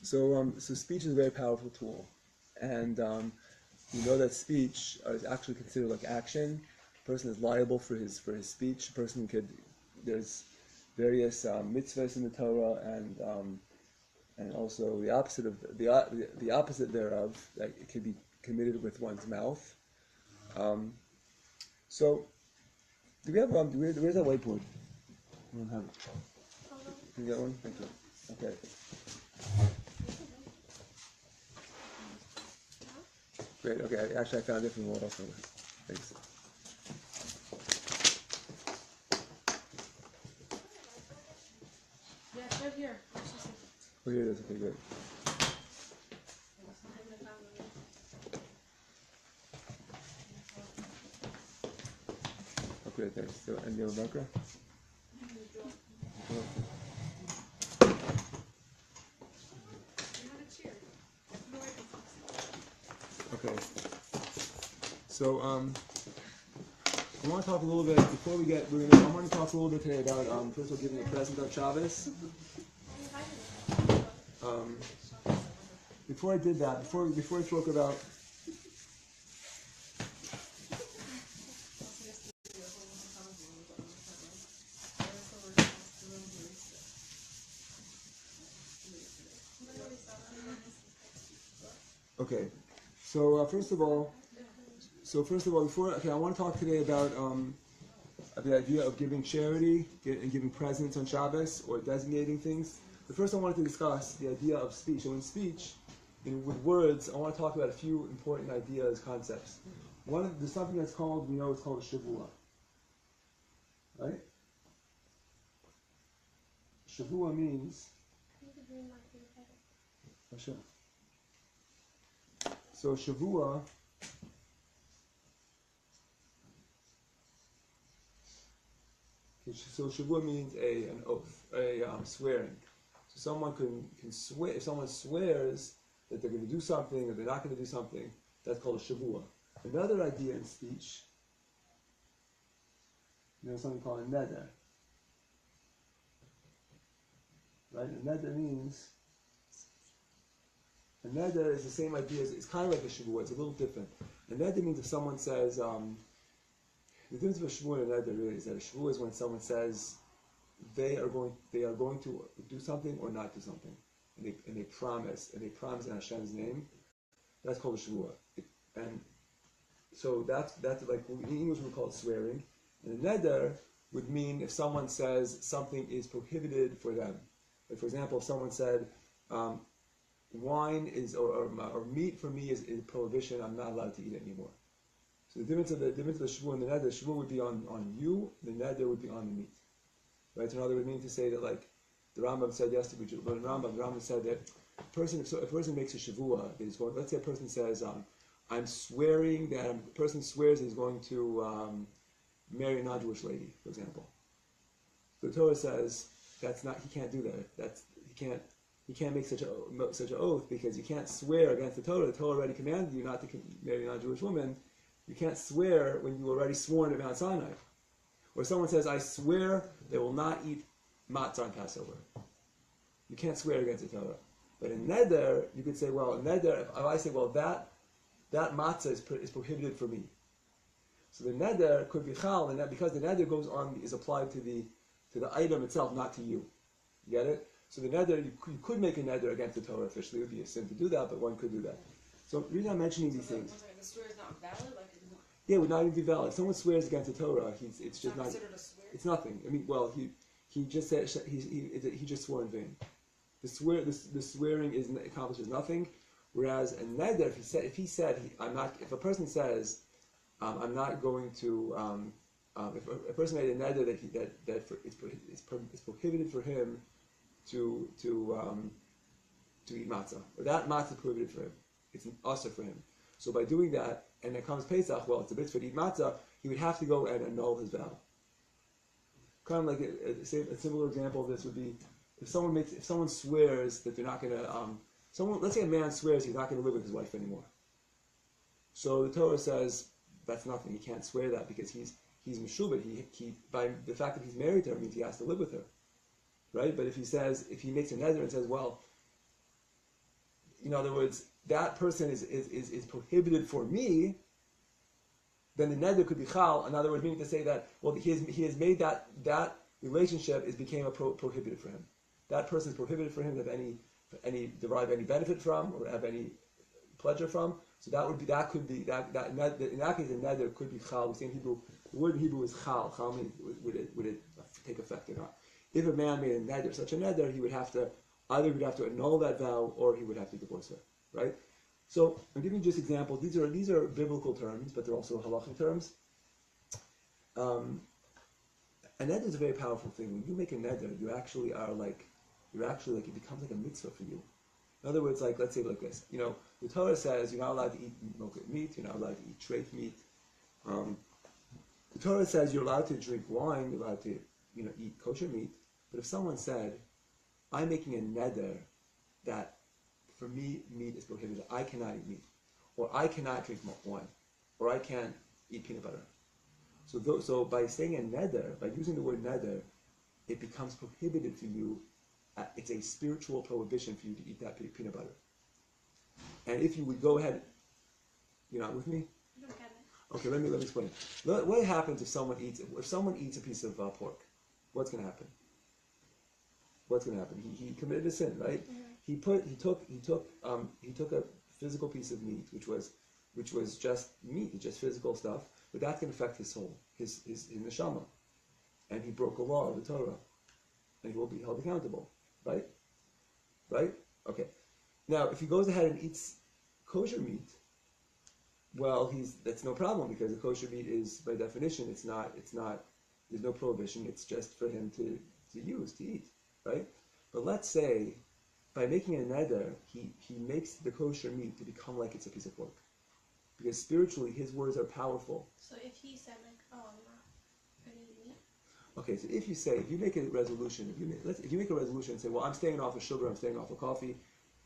So speech is a very powerful tool, and we know that speech is actually considered like action. A person is liable for his speech. A person there's various mitzvahs in the Torah, and also the opposite of the opposite thereof, that it can be committed with one's mouth. So do we have where's that whiteboard? We don't have it. Can you get one? Thank you. Okay. Great. Okay. Actually, I found it from what else. Thanks. Yeah, it's right here. Oh, here it is. Okay, good. Okay, thanks. So, and you have a marker? Okay. So, I want to talk a little bit before we get. I want to talk a little bit today about first of all giving a present on Shabbos. Before I did that, before I spoke about. Okay, so first of all, I want to talk today about the idea of giving charity and giving presents on Shabbos or designating things. But first, I wanted to discuss the idea of speech. So in speech, with words, I want to talk about a few important ideas, concepts. There's something that's called, it's called a shavua, right? Shavua means. So shavua. So shavua means an oath, swearing. So someone can swear. If someone swears that they're going to do something or they're not going to do something, that's called a shavua. Another idea in speech, something called a neder. Right? A neder means. A neder is the same idea. It's kind of like a shavua. It's a little different. A neder means if someone says. The difference between a shavua and a neder really is that a shavua is when someone says they are going to do something or not do something, and they promise in Hashem's name. That's called a shavua, and so that's like in English we call it swearing. And a neder would mean if someone says something is prohibited for them. Like for example, if someone said wine is or meat for me is prohibition. I'm not allowed to eat it anymore. So the difference of the shavua and the neder, the shavua would be on you, the neder would be on the meat. Right? So in other words, meaning to say that like the Rambam said yesterday, but the Rambam said that if a person makes a shavua, that he's going, let's say a person says, I'm swearing that a person swears he's going to marry a non-Jewish lady, for example. So the Torah says he can't do that. He can't make such an oath because you can't swear against the Torah. The Torah already commanded you not to marry a non-Jewish woman. You can't swear when you already sworn at Mount Sinai. Or someone says, I swear they will not eat matzah on Passover. You can't swear against the Torah. But in neder, you could say, well, in neder, if I say, well, that matzah is prohibited for me. So the neder could be chal, and that because the neder is applied to the item itself, not to you. You get it? So the neder, you could make a neder against the Torah officially. It would be a sin to do that, but one could do that. So the reason I'm mentioning these things. The swear is not valid? Yeah, it would not even be valid. If someone swears against the Torah, it's just not. Considered a swear? It's nothing. I mean, well, he just said he just swore in vain. The swearing accomplishes nothing. Whereas a neder, if a person says, I'm not going to, if a person made a neder that it's prohibited for him to eat matzah, or that matzah is prohibited for him. It's an usher for him. So by doing that, and it comes Pesach, well, it's a mitzvah to eat matzah, he would have to go and annul his vow. Kind of like a similar example of this would be if someone swears that they're not going to, let's say a man swears he's not going to live with his wife anymore. So the Torah says that's nothing. He can't swear that because he's meshubed. He by the fact that he's married to her means he has to live with her, right? But if he makes a neder and says, well, in other words, that person is prohibited for me, then the neder could be chal. In other words, meaning to say that, well, he has made that relationship became prohibited for him. That person is prohibited for him to have derive any benefit from or have any pleasure from. So in that case, the neder could be chal. We say in Hebrew, the word in Hebrew is chal. Chal means would it take effect or not? If a man made a neder, such a neder, he would have to annul that vow or he would have to divorce her, right? So I'm giving you just examples. These are biblical terms, but they're also halachic terms. A neder is a very powerful thing. When you make a neder, it becomes like a mitzvah for you. In other words, like let's say like this. The Torah says you're not allowed to eat milk meat. You're not allowed to eat treif meat. The Torah says you're allowed to drink wine. You're allowed to eat kosher meat. But if someone said, I'm making a neder that for me meat is prohibited, I cannot eat meat, or I cannot drink wine, or I can't eat peanut butter. So by saying a neder, by using the word neder, it becomes prohibited for you. It's a spiritual prohibition for you to eat that peanut butter. And if you would go ahead, you're not with me? Okay, let me explain. What happens if someone eats a piece of pork? What's going to happen? He committed a sin, right? Mm-hmm. He took a physical piece of meat, which was just meat, just physical stuff, but that's going to affect his soul, his neshama, and he broke a law of the Torah, and he will be held accountable, right? Okay. Now, if he goes ahead and eats kosher meat, well, that's no problem because the kosher meat is, by definition, it's not. There's no prohibition. It's just for him to eat. Right? But let's say, by making a neder, he makes the kosher meat to become like it's a piece of pork. Because spiritually, his words are powerful. So if he said I'm not going to eat meat? Okay, so if you make a resolution, if you make a resolution and say, well, I'm staying off of sugar, I'm staying off of coffee,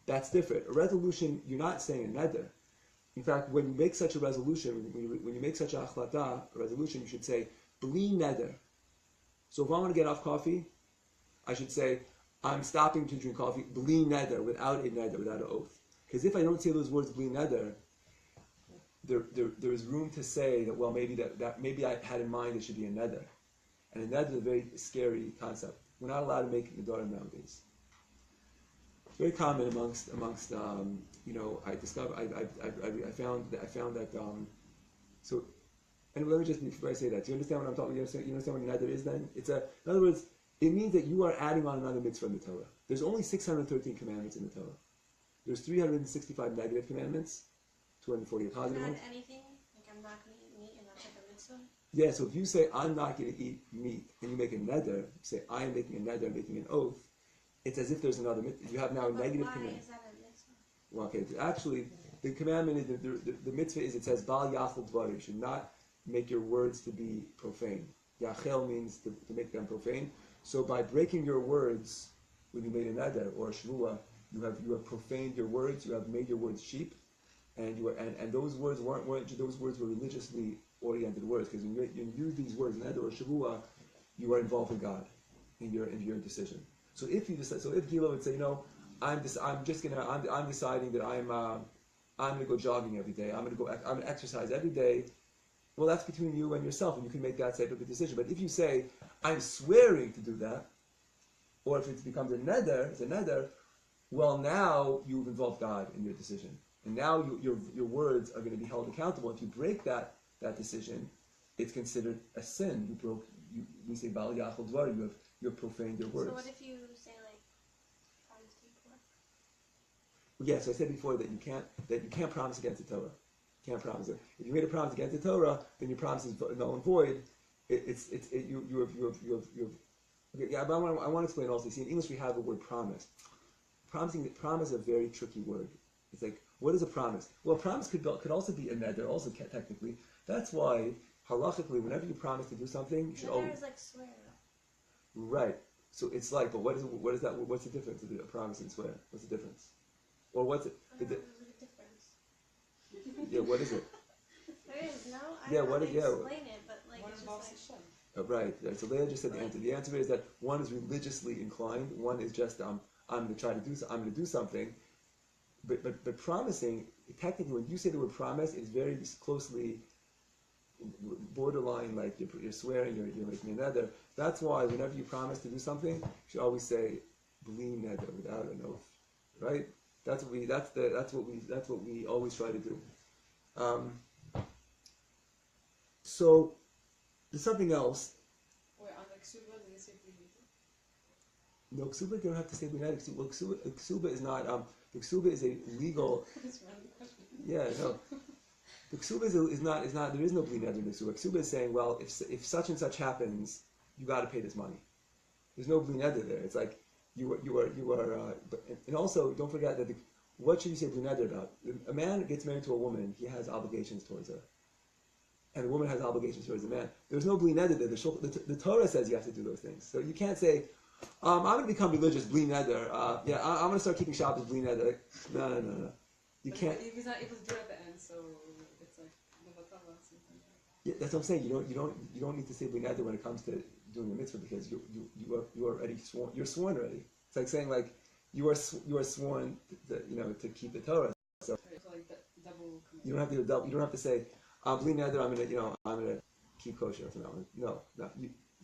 that's different. A resolution, you're not saying a neder. In fact, when you make such a resolution, when you make such a achlata, a resolution, you should say, bli neder. So if I want to get off coffee, I should say, I'm stopping to drink coffee, bli neder, without an oath. Because if I don't say those words, bli neder, there is room to say that, well, maybe I had in mind it should be a neder. And a neder is a very scary concept. We're not allowed to make nedarim nowadays. It's very common amongst I found that so. And let me just before I say that, do you understand what I'm talking? You understand what a neder is? Then in other words, it means that you are adding on another mitzvah in the Torah. There's only 613 commandments in the Torah. There's 365 negative commandments, 248 positive ones. Anything like I'm not going to eat meat, and that's like a mitzvah. Yeah. So if you say I'm not going to eat meat, and you make a neder, say I am making a neder, making an oath, it's as if there's another mitzvah. You have now a negative commandment. Why is that a mitzvah? Well, okay. Actually, the commandment is the mitzvah is it says bal yachol dvarim. You should not make your words to be profane. Yachel means to make them profane. So by breaking your words, when you made a neder or a shvuah, you have profaned your words. You have made your words cheap, and those words weren't those words were religiously oriented words because when you use these words neder or shvuah, you are involving God in your decision. So if Gila would say, I'm deciding that I'm going to go jogging every day. I'm going to exercise every day. Well, that's between you and yourself, and you can make that type of a decision. But if you say, I'm swearing to do that, or if it becomes a neder, well, now you've involved God in your decision. And now your words are going to be held accountable. If you break that decision, it's considered a sin. We say, Bal Yachol Dvar, you have profaned your words. So what if you say, promise to eat pork? Yes, I said before that you can't promise against the Torah. Can't promise it. If you made a promise against the Torah, then your promise is null and void. You have. Okay, yeah, but I want to explain also. See, in English we have the word promise. Promise is a very tricky word. It's like, what is a promise? Well, a promise could also be a neder, also technically. That's why halachically, whenever you promise to do something, you should always. Neder is like swear. Right. So it's like, but what is that? What's the difference between a promise and swear? What's the difference? Or what's it? There's a difference. Yeah, what is it? There is no. I Yeah, don't what know is how to yeah? explain it, but One it's involves just Hashem. Right. So Leah just said the answer. The answer is that one is religiously inclined. One is just I'm going to try to do. I'm going to do something. but promising, technically, when you say the word promise, it's very closely borderline, like you're swearing, you're making another. That's why whenever you promise to do something, you should always say bli neder, without an oath, right? That's what we always try to do. So there's something else. Wait, on the ksuba, do they say bli neder? No, ksuba you don't have to say bli neder. Well, ksuba is not. The ksuba is a legal. That's a random question. Yeah, no. The ksuba is not. There is no bli neder in the ksuba. Ksuba is saying, well, if such and such happens, you got to pay this money. There's no bli neder there. It's like you are. And also, don't forget that what should you say bli neder about? A man gets married to a woman. He has obligations towards her, and the woman has obligations towards the man. There's no bli neder there. The Torah says you have to do those things. So you can't say, I'm going to become religious, bli neder. I'm going to start keeping Shabbos, bli neder. No. You can't. He's not able to do it at the end, so it's like something. Yeah, that's what I'm saying. You don't need to say bli neder when it comes to doing a mitzvah because you are already sworn. You're sworn already. It's like saying like you are sworn to keep the Torah. So like double. You don't have to do double. You don't have to say bli neder. I'm gonna keep kosher from now on. No.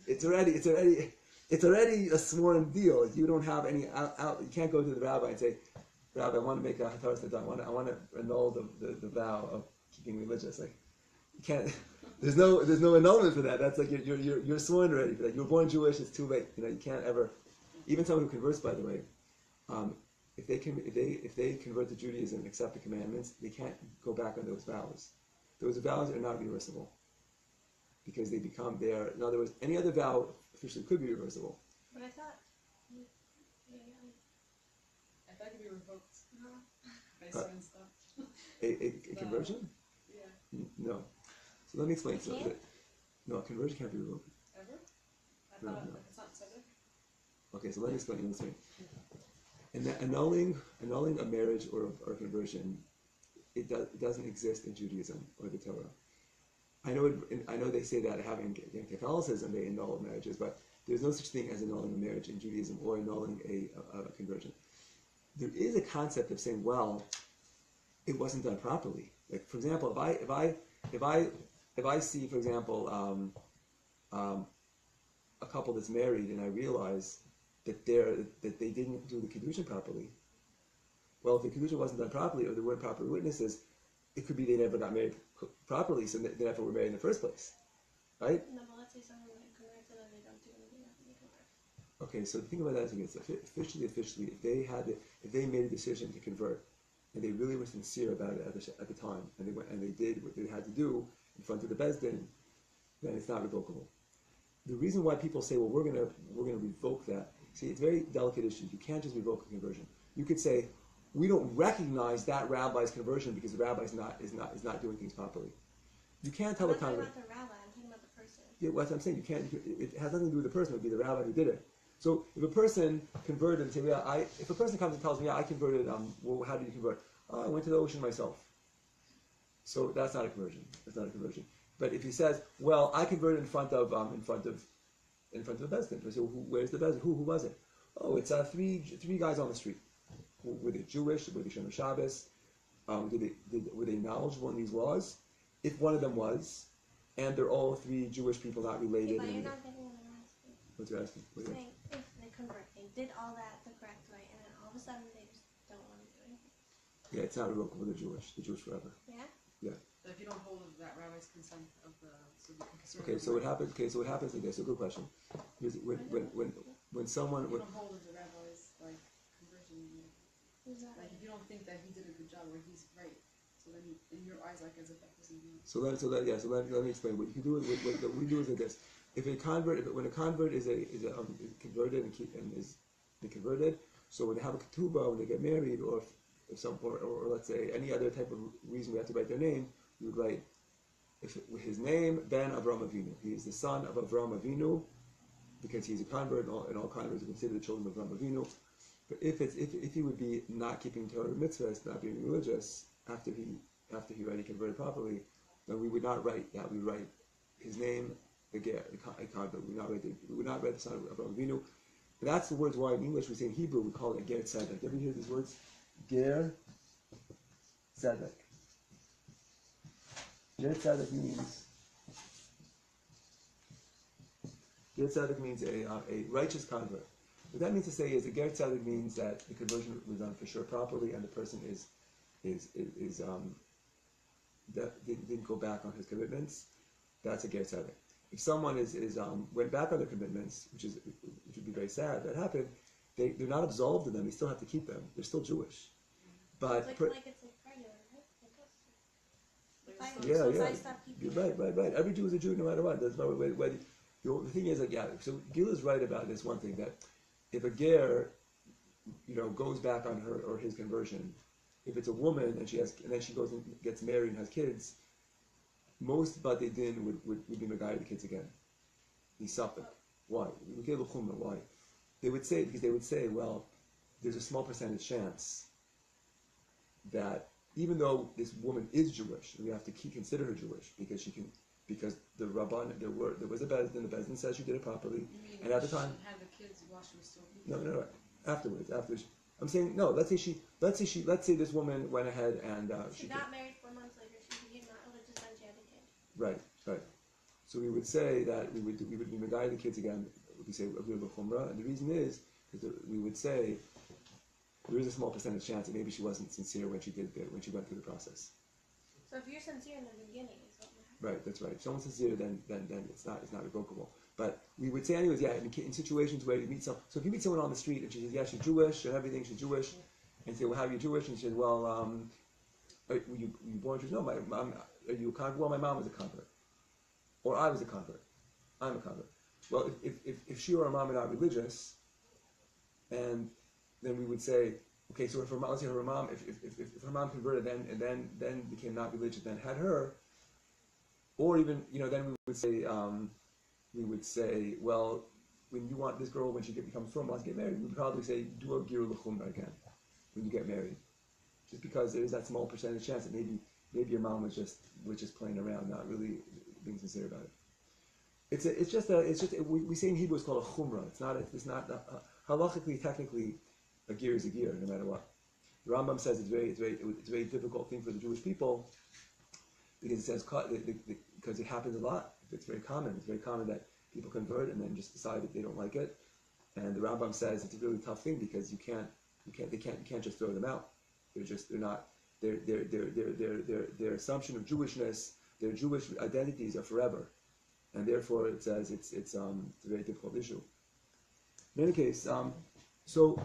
It's already a sworn deal. You don't have any out. You can't go to the rabbi and say, Rabbi, I want to make a hataras nedah. I want to annul the vow of keeping religious. Like you can't. There's no annulment for that. That's like you're sworn already. Like you're born Jewish. It's too late. You can't ever. Even someone who converts, by the way, if they convert to Judaism and accept the commandments, they can't go back on those vows. Those vows are not reversible because they become there. In other words, any other vow officially could be reversible. But I thought. I thought it could be revoked by Uh, certain stuff. A conversion? Yeah. No. So let me explain. It can't? No, a conversion can't be revoked. Ever? I No, thought no. it's not subject. Okay, so let me explain. And that annulling a marriage or a conversion, it doesn't exist in Judaism or the Torah. I know they say that having in Catholicism they annul marriages, but there's no such thing as annulling a marriage in Judaism or annulling a conversion. There is a concept of saying, well, it wasn't done properly. Like for example, if I see, for example, a couple that's married and I realize that they didn't do the kiddushin properly. Well, if the kiddushin wasn't done properly or there weren't proper witnesses, it could be they never got married properly, so they never were married in the first place, right? No, but let's say someone converts and then they don't do anything after they convert. Okay, so the thing about that is, officially, if they made a decision to convert, and they really were sincere about it at the time, and they did what they had to do in front of the Beis Din, then it's not revocable. The reason why people say, well, we're gonna revoke that. See, it's a very delicate issue. You can't just revoke a conversion. You could say, we don't recognize that rabbi's conversion because the rabbi is not doing things properly. You can't tell I'm a not talking convert. about the rabbi, I'm talking about the person. Yeah, well, that's what I'm saying. It has nothing to do with the person. It would be the rabbi who did it. So if a person converted and say, if a person comes and tells me, I converted, well, how did you convert? I went to the ocean myself. So that's not a conversion. That's not a conversion. But if he says, well, I converted in front of the Beis Din. So where's the Beis Din? Who was it? Oh, it's three guys on the street. Were they Jewish? Were they Shomer Shabbos? Were they knowledgeable in these laws? If one of them was, and they're all three Jewish people not related. But you're not getting what I'm asking. What's you asking? I'm saying if they convert, they did all that the correct way, and then all of a sudden they just don't want to do anything. Yeah, it's not revocable. They're Jewish. They're Jewish forever. Yeah? Yeah. But if you don't hold that rabbi's consent of the, so you can consider. Okay, so what happens? Okay, so what happens? Okay, so good question. Here's, when someone You don't hold the rabbi's like conversion. Exactly. Like if you don't think that he did a good job or he's right, so then in your eyes, like as if that person. So let me explain. What you can do is what we do is like this. When a convert is converted and is converted, so when they have a ketubah, when they get married, or or let's say any other type of reason we have to write their name, we would write his name Ben Avram Avinu. He is the son of Avram Avinu because he's a convert, and all converts are considered the children of Avram Avinu. But if he would be not keeping Torah mitzvahs, not being religious after he already converted properly, then we would not write that. We would write his name, a convert. We would not write the son of Avram Avinu. But that's the words why in English we say in Hebrew we call it ger tzedek. Ever hear these words? Ger tzedek. Ger tzedek means a righteous convert. What that means to say is a ger tzedek means that the conversion was done for sure properly, and the person that didn't go back on his commitments. That's a ger tzedek. If someone went back on their commitments, which would be very sad, that happened. They're not absolved of them. They still have to keep them. They're still Jewish. But it's like regular, right? yeah. I stop keeping Right. Every Jew is a Jew no matter what. That's why the thing is, like, yeah. So Gil is right about this one thing, that if a ger, goes back on her or his conversion, if it's a woman and then she goes and gets married and has kids, most Batei Din would be Megai the kids again. He's Suffolk. Why? Why? They would say, well, there's a small percentage chance that even though this woman is Jewish, we have to consider her Jewish because the Rabban, there was a Bezdin, the Bezdin says she did it properly, and at the time, had the kids while she was still no, afterwards, I'm saying no. Let's say this woman went ahead and she got married 4 months later. She became not religious and she had a kid. Right. So we would say that we would be Megai the kids again. We say Avir B'Chumra, and the reason is because we would say there is a small percentage chance that maybe she wasn't sincere when she went through the process. So if you're sincere in the beginning, it's what matters. Right, that's right. If someone's sincere, then it's not revocable. But we would say anyways, yeah, in situations where you meet so if you meet someone on the street and she says, yeah, she's Jewish and everything, she's Jewish, and you say, well, how are you Jewish? And she says, well, were you born Jewish? No, my mom. Are you a convert? Well, my mom was a convert, or I was a convert. I'm a convert. Well, if she or her mom are not religious, and then we would say, okay, so if her mom, let's say her mom, if her mom converted and then became not religious, then had her, or even then we would say, well, when you want this girl, when she becomes from, wants to get married, we would probably say, do a giru l'chumra again when you get married, just because there is that small percentage chance that maybe your mom was just playing around, not really being sincere about it. We say in Hebrew it's called a chumrah. It's not halachically, technically, a gear is a gear, no matter what. The Rambam says it's a very difficult thing for the Jewish people because it says because it happens a lot. It's very common. It's very common that people convert and then just decide that they don't like it. And the Rambam says it's a really tough thing because you can't just throw them out. Their assumption of Jewishness, their Jewish identities are forever. And therefore, it says it's a very difficult issue. In any case, so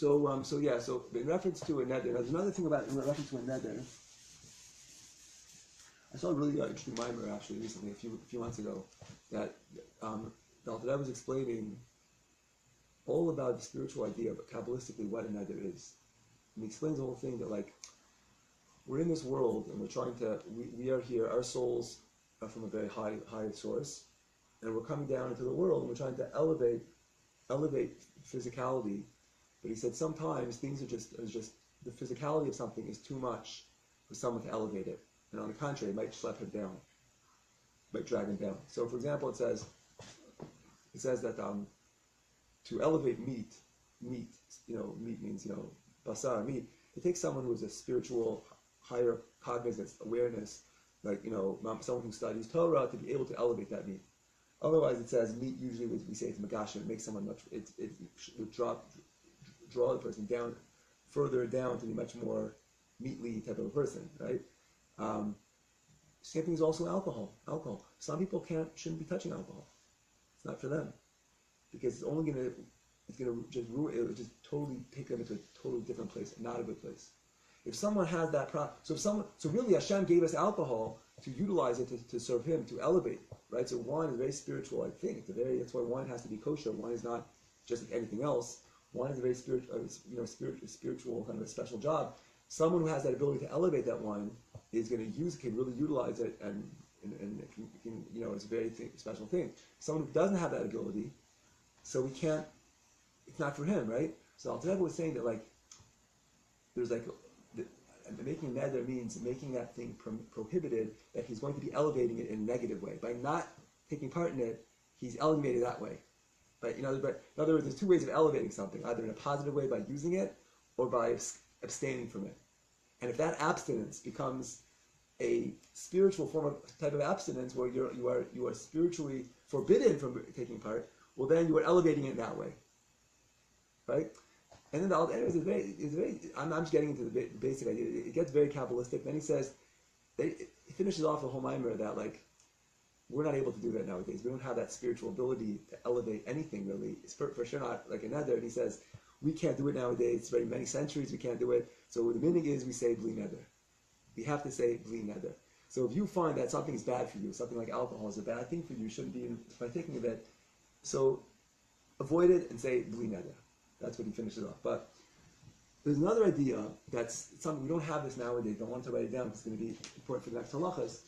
in reference to a neder, there's another thing in reference to a neder. I saw a really interesting mimer actually recently, a few months ago, that the Alter Rebbe was explaining all about the spiritual idea, but kabbalistically what a neder is. And he explains the whole thing that we're in this world and we're trying to we are here, our souls are from a very high source, and we're coming down into the world and we're trying to elevate physicality. But he said sometimes things are just the physicality of something is too much for someone to elevate it, and on the contrary, it might schlep him down, might drag him down. So, for example, it says that to elevate meat means basar meat. It takes someone who is a spiritual, higher cognizance, awareness, someone who studies Torah to be able to elevate that meat. Otherwise, it says meat usually we say it's magashim. It makes someone it would draw the person down, further down to be much more meatly type of a person, right? Same thing is also alcohol. Some people shouldn't be touching alcohol. It's not for them because it's gonna just ruin. It would just totally take them into a totally different place, not a good place. If someone has that so really Hashem gave us alcohol to utilize it to serve Him, to elevate, right? So wine is very spiritual, I think. That's why wine has to be kosher. Wine is not just like anything else. Wine is a very spiritual kind of a special job. Someone who has that ability to elevate that wine can really utilize it, and it's a very special thing. Someone who doesn't have that ability, so it's not for him, right? So Alter Rebbe was saying that there's making a neder means making that thing prohibited, that he's going to be elevating it in a negative way. By not taking part in it, he's elevated that way. But in other words, there's two ways of elevating something: either in a positive way by using it, or by abstaining from it. And if that abstinence becomes a spiritual form of type of abstinence where you are spiritually forbidden from taking part, well then you are elevating it in that way, right? And then anyways, I'm just getting into the basic idea. It gets very Kabbalistic. Then he says, he finishes off the whole mimer that like we're not able to do that nowadays. We don't have that spiritual ability to elevate anything really. It's for sure not like another. And he says we can't do it nowadays. It's very many centuries we can't do it. So the meaning is we say bli neder. We have to say bli neder. So if you find that something is bad for you, something like alcohol is a bad thing for you, shouldn't be by thinking of it. So avoid it and say bli neder. That's what he finishes off. But there's another idea that's something we don't have this nowadays. I want to write it down because it's going to be important for the next halachas.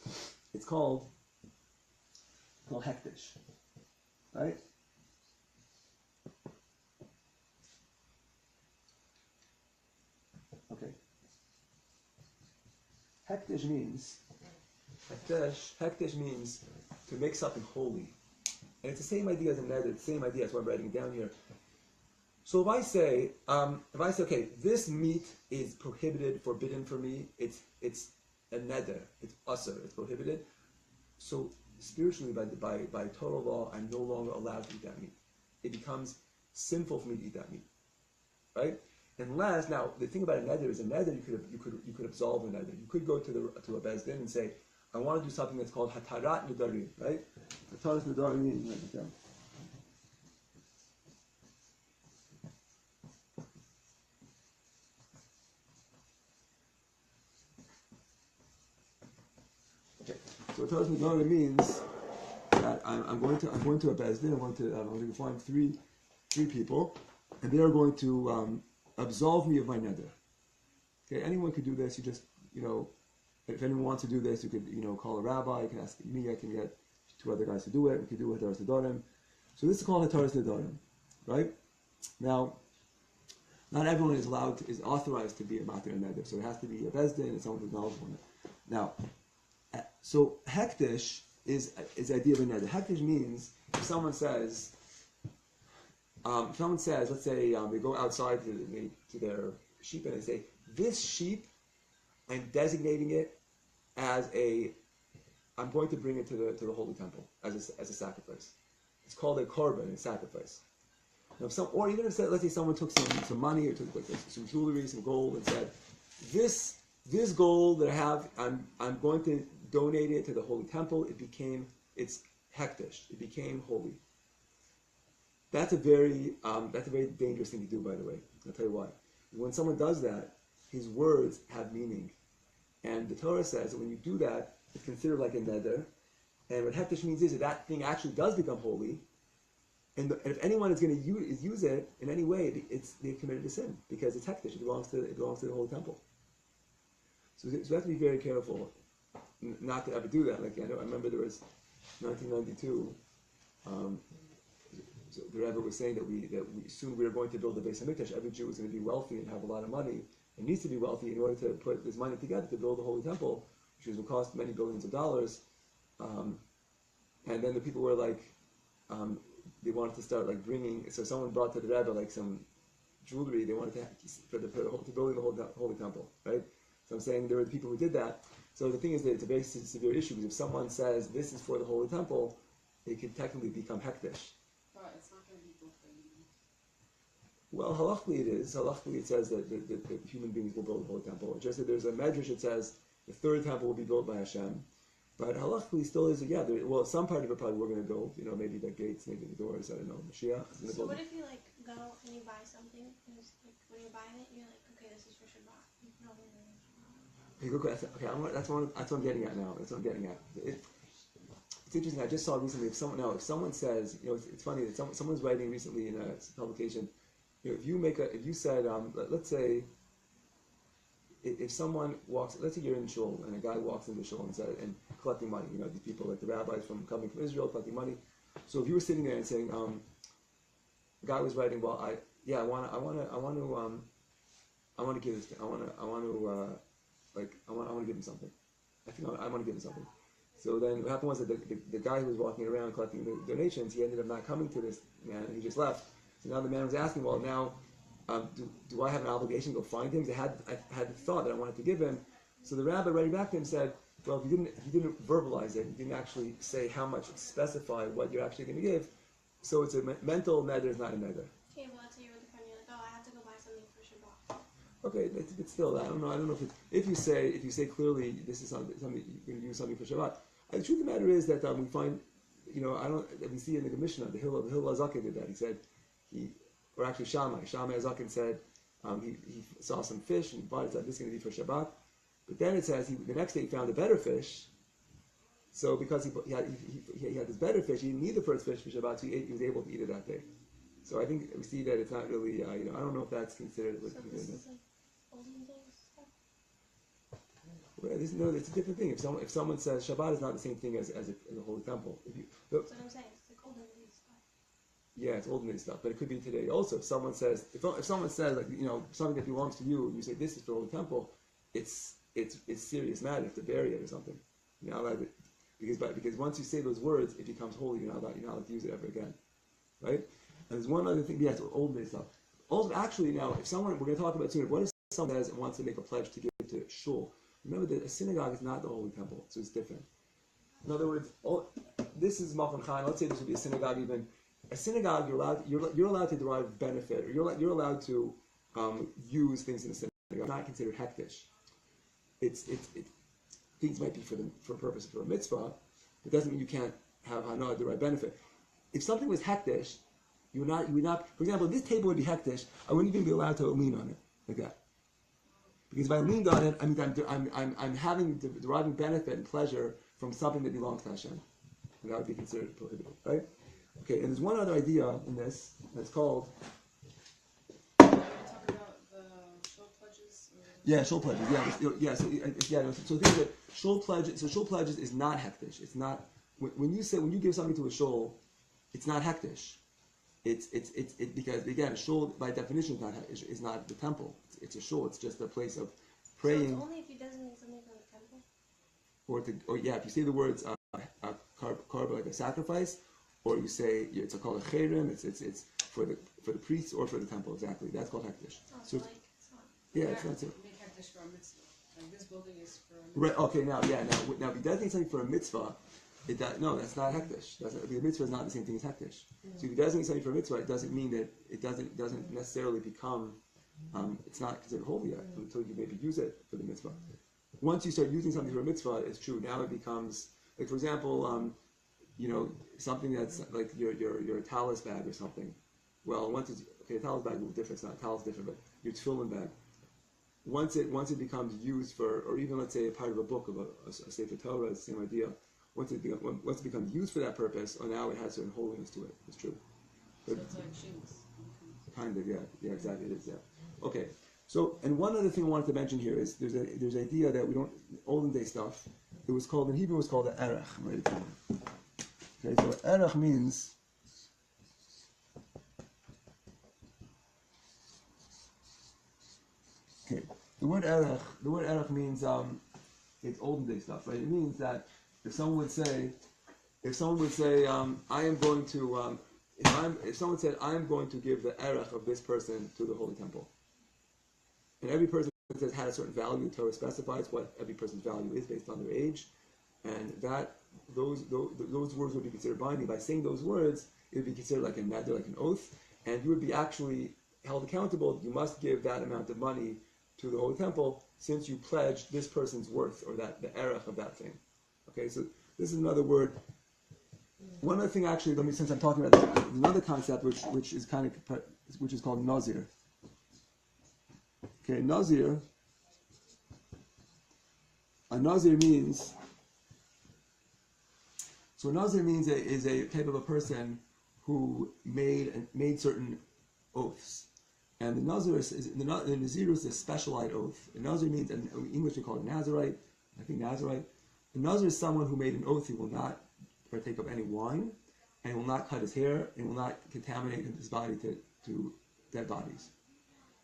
It's called hektish, right? Okay. Hektish means to make something holy, and it's the same idea as a neder. It's the same idea. That's why I'm writing it down here. So if I say, okay, this meat is prohibited, forbidden for me. It's a neder. It's usher. It's prohibited. So spiritually, by total law, I'm no longer allowed to eat that meat. It becomes sinful for me to eat that meat, right? Unless now the thing about a neder is a neder you could absolve a neder. You could go to a beis din and say, I want to do something that's called hatarat nedarim, right? Hatarat nedarim. Write it down. So what tells me Gemara means that I'm going to a beis din. I'm going to find three people, and they are going to absolve me of my neder. Okay, anyone could do this. You just if anyone wants to do this, you could call a rabbi. You can ask me. I can get two other guys to do it. We could do hataras nedarim. So this is called hataras nedarim, right? Now, not everyone is authorized to be a matir neder. So it has to be a beis din and someone who's knowledgeable in it. Now. So hektish is the idea of a neder. Hektish means if someone says, let's say they go outside to their sheep and they say, this sheep, I'm designating it as I'm going to bring it to the holy temple as a sacrifice. It's called a korban, a sacrifice. Now, or even if let's say someone took some money or took some jewelry, some gold, and said, this gold that I have, I'm going to donate it to the holy temple. It's hektish. It became holy. That's a very dangerous thing to do, by the way. I'll tell you why. When someone does that, his words have meaning, and the Torah says that when you do that, it's considered like a neder. And what hektish means is that thing actually does become holy. And if anyone is going to use it in any way, they've committed a sin because it's hektish. It belongs to the holy temple. So we have to be very careful not to ever do that. Like I remember there was 1992. So the Rebbe was saying that we soon we are going to build a Beis Hamikdash. Every Jew is going to be wealthy and have a lot of money and needs to be wealthy in order to put this money together to build the holy temple, which will cost many billions of dollars. And then the people were like, they wanted to start like bringing. So someone brought to the Rebbe like some jewelry they wanted to building the holy temple, right? So I'm saying there were people who did that. So the thing is that it's a very severe issue because if someone says this is for the holy temple, it could technically become hektish. But it's not going to be built by humans. Well, halachically it is. Halachically it says that the human beings will build the holy temple. Just that there's a medrash that says the third temple will be built by Hashem. But halachically still is, some part of it probably we're going to build. Maybe the gates, maybe the doors, I don't know. Mashiach is going to build. So what if you go and you buy something, and when you're buying it, you're like, okay, this is for Shabbat. Okay, that's what I'm getting at now. That's what I'm getting at. It's interesting. I just saw recently if someone says, it's funny that someone's writing recently in a publication. If you said, let's say, if someone walks, let's say you're in shul and a guy walks into shul and collecting money. These people like the rabbis coming from Israel collecting money. So if you were sitting there and saying, the guy was writing, well, I want to give this. I want to give him something. I think I want to give him something. So then what happened was that the guy who was walking around collecting the donations, he ended up not coming to this man, and he just left. So now the man was asking, well, now do I have an obligation to go find him? I had the thought that I wanted to give him. So the rabbi writing back to him said, well, if you didn't verbalize it, you didn't actually say how much, specify what you're actually going to give. So it's a mental neder, is not a neder. Okay, well, let's say you're with a friend, you're like, oh, I have to go buy something for Shabbat. Okay, but still, I don't know if you say clearly this is something you're going to use something for Shabbat. The truth of the matter is that we find, we see in the Mishnah, the Hillel Azaken did that. He said or actually Shammai Azaken said he saw some fish and bought it. Said this is going to be for Shabbat. But then it says the next day he found a better fish. So because he had this better fish, he didn't need the first fish for Shabbat, so he was able to eat it that day. So I think we see that it's not really, I don't know if that's considered. So this is like olden days stuff? Well, it's a different thing. If someone says Shabbat is not the same thing as a holy temple. That's what I'm saying. It's like olden days stuff. Yeah, it's olden days stuff, but it could be today also. If someone says, something that belongs to you, and you say this is for holy temple, it's serious matter. You have to bury it or something. You're not allowed to, because once you say those words, it becomes holy. You're not allowed to use it ever again, right? And there's one other thing. Yes, olden days stuff. Also, actually, now if we're going to talk about soon. What if someone says and wants to make a pledge to give to shul? Remember that a synagogue is not the holy temple, so it's different. In other words, this is Malchon Chaim. Let's say this would be a synagogue. Even a synagogue, you're allowed to derive benefit, or you're allowed to use things in a synagogue. Not considered hektish. Things might be for a purpose for a mitzvah. It doesn't mean you can't have hanah derive benefit. If something was hektish, you would not. For example, if this table would be hektish, I wouldn't even be allowed to lean on it like that. Because if I leaned on it, I'm deriving benefit and pleasure from something that belongs to Hashem, and that would be considered prohibited, right? Okay, and there's one other idea in this that's called. Talk about the shul pledges. Yeah, shul pledges. So the thing is that shul pledges. So shul pledges is not hektish. It's not when you give something to a shul, it's not hektish. It's because again, a shul by definition is not the temple. It's a shul. It's just a place of praying. So it's only if you designate something from the temple. If you say the words karba like a sacrifice, or you say it's called a chayrim. It's for the priests or for the temple. Exactly. That's called hektish. Oh, So like it's not. yeah, it's not so. Make hektish for a mitzvah. Like this building is for a mitzvah. Right. Okay. Now, if you designate something for a mitzvah, that's not hektish. The mitzvah is not the same thing as hektish. So if you designate something for a mitzvah, it doesn't mean that it doesn't necessarily become. It's not considered holy yet until you maybe use it for the mitzvah. Once you start using something for a mitzvah, it's true. Now it becomes like, for example, something that's like your talis bag or something. Well, a talis bag is different. It's not talis different, but your tefillin bag. Once it becomes used for, or even let's say a part of a book of a sefer Torah, it's the same idea. Once it becomes used for that purpose, now it has certain holiness to it. It's true. So it's like shins. Kind of, yeah, exactly. It is, yeah. Okay. So, and one other thing I wanted to mention here is there's an idea that we don't olden day stuff. It was called in Hebrew. It was called the erech. Right? Okay, so erech means. Okay, the word erech means it's olden day stuff, right? It means that if someone would say, I am going to, if someone said, I am going to give the erech of this person to the holy temple, and every person says had a certain value, the Torah specifies what every person's value is based on their age, and those words would be considered binding. By saying those words, it would be considered like a neder, like an oath, and you would be actually held accountable. You must give that amount of money to the holy temple since you pledged this person's worth, or that the erech of that thing. Okay, so this is another word. One other thing, actually, since I'm talking about this, another concept which is called nazir. Okay, nazir. A nazir means. So a nazir means is a type of a person who made certain oaths, and the nazir the nazir is a specialized oath. A nazir means, in English we call it Nazirite. I think Nazirite. A nazir is someone who made an oath he will not partake of any wine, and he will not cut his hair, and will not contaminate his body to dead bodies.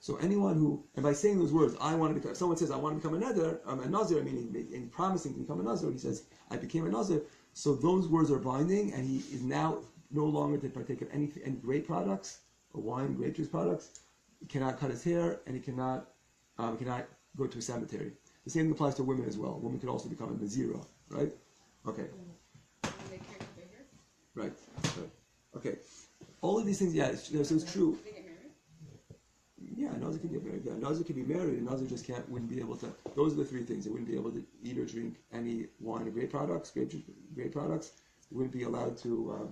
So anyone who, and by saying those words, if someone says, I want to become a nazir, I mean, he's promising to become a nazir, he says, I became a nazir, so those words are binding, and he is now no longer to partake of any grape products, or wine, grape juice products, cannot cut his hair, and he cannot go to a cemetery. The same thing applies to women as well. A woman could also become a Nazira, right? Okay. And they can't cut their hair? Right. Okay. All of these things, yeah, so it's true. They get married? Yeah, Nazir could get married. Yeah, Nazir could be married, and Nazir just wouldn't be able to. Those are the three things. They wouldn't be able to eat or drink any wine or grape products. They wouldn't be allowed to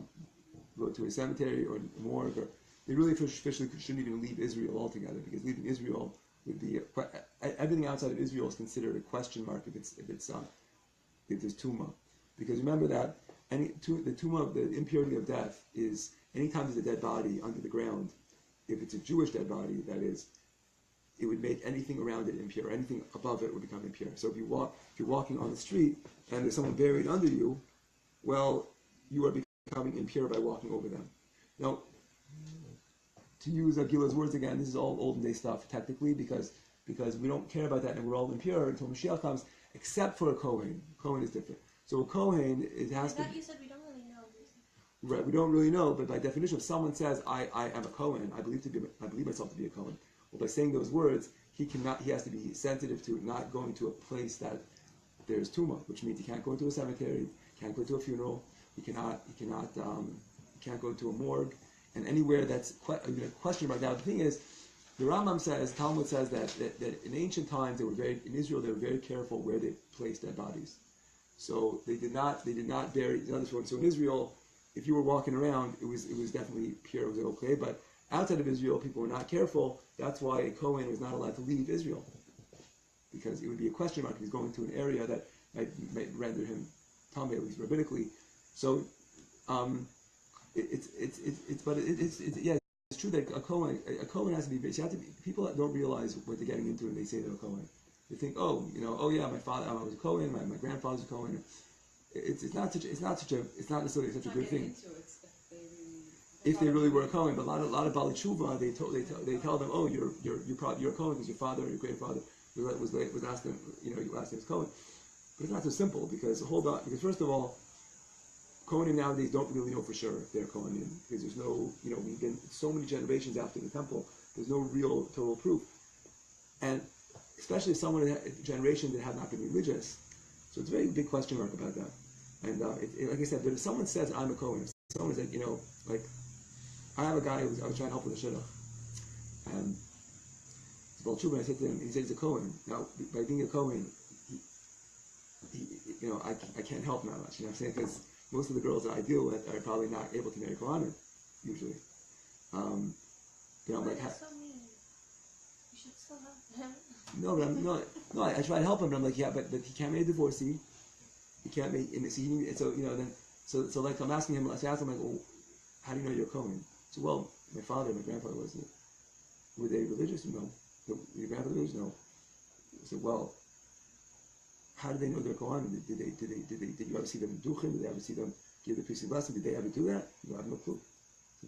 go to a cemetery or morgue. Or they really officially shouldn't even leave Israel altogether, because leaving Israel would be everything outside of Israel is considered a question mark if there's tumah. Because remember that the tumah, the impurity of death is anytime there's a dead body under the ground. If it's a Jewish dead body, that is, it would make anything around it impure. Anything above it would become impure. So if you're walking on the street and there's someone buried under you, well, you are becoming impure by walking over them. Now, to use Gila's words again, this is all olden day stuff technically, because we don't care about that and we're all impure until Mashiach comes, except for a Kohen. Kohen is different. So a Kohen, it has to. You said we don't really know. Right, we don't really know, but by definition, if someone says, I am a Kohen, I believe myself to be a Kohen, well, by saying those words, he has to be sensitive to not going to a place that there's tumah, which means he can't go into a cemetery, can't go to a funeral, he can't go to a morgue, and anywhere that's questioned right now. The thing is, the Rambam says, Talmud says that in ancient times, in Israel, they were very careful where they placed dead bodies. So they did not bury, so in Israel, if you were walking around, it was definitely pure, it was okay. But outside of Israel, people were not careful. That's why a Kohen was not allowed to leave Israel, because it would be a question mark if he's going to an area that might render him tamei, at least rabbinically. So it's true that a Kohen has to be. You have to be. People that don't realize what they're getting into when they say they're a Kohen. They think, my father, I was a Kohen, my grandfather's a Kohen. It's not necessarily such a good thing. If they really were a Kohen, but a lot of Bali Tshuva, they tell them, you're a Kohen because your father or your grandfather was asked them, your last name is Kohen. But it's not so simple, because first of all, Kohanim nowadays don't really know for sure if they're Kohanim, because there's no, we've been so many generations after the temple, there's no real total proof. And especially if someone in a generation that have not been religious, so it's a very big question mark about that. And like I said, but if someone says, I'm a Kohen, if someone is like, I have a guy I was trying to help with a shidduch, and it's Baal Tshuva, and I said to him, he said he's a Kohen. Now, by being a Kohen, I can't help that much, I'm saying, because most of the girls that I deal with are probably not able to marry Kohanim, usually. I'm like, so mean. You should still help him. No, I try to help him, but I'm like, yeah, but he can't make a divorcee. He can't make, so like I'm asking him, I ask him, like, well, how do you know you're a Kohen? So, well, my father and my grandfather was. Were they religious? No. Your grandfather was? No. I said, well, how did they know they're Kohen? Did you ever see them in Duchen? Did they ever see them give the priestly blessing? Did they ever do that? No, I have no clue.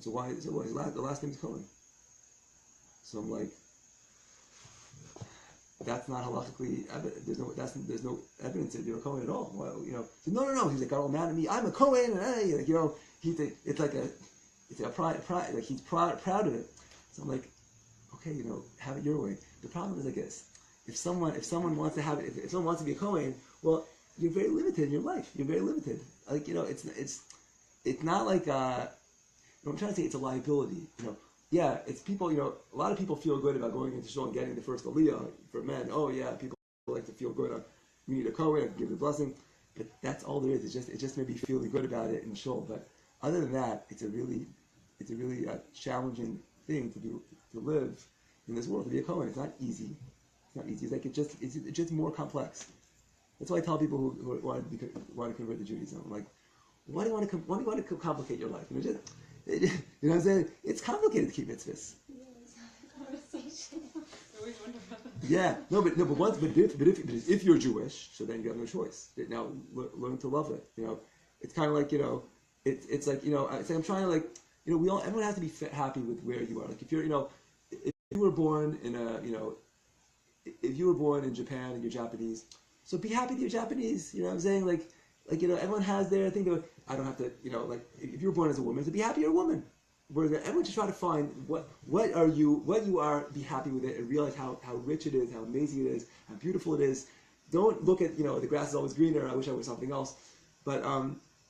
So why? So the last name is Kohen. So I'm like, that's not halachically. There's no evidence that you're a Kohen at all. Well, so no. He's like, got all mad at me. I'm a Kohen, and it's a pride, like he's proud of it. So I'm like, okay, have it your way. The problem is like this: if someone wants to have it, if someone wants to be a Kohen, well, you're very limited in your life. You're very limited. Like it's not like I'm trying to say it's a liability. Yeah, it's people, a lot of people feel good about going into shul and getting the first aliyah for men. Oh yeah, people like to feel good. We need a Kohen, I can give the blessing. But that's all there is. It's just maybe feeling good about it in shul. But other than that, it's a really challenging thing to live in this world, to be a Kohen. It's not easy. It's like it's just more complex. That's why I tell people who want to convert to Judaism, I'm like, why do you want to complicate your life? You know what I'm saying? It's complicated to keep mitzvahs. Yeah, but if you're Jewish, so then you have no choice. Now learn to love it. It's kind of like it's like I'm trying to everyone has to be happy with where you are. Like if you were born in if you were born in Japan and you're Japanese, so be happy that you're Japanese. You know what I'm saying? Like everyone has their thing. I don't have to, if you were born as a woman, so be happy you're a woman. everyone should try to find what you are, be happy with it, and realize how rich it is, how amazing it is, how beautiful it is. Don't look at, the grass is always greener, I wish I was something else. But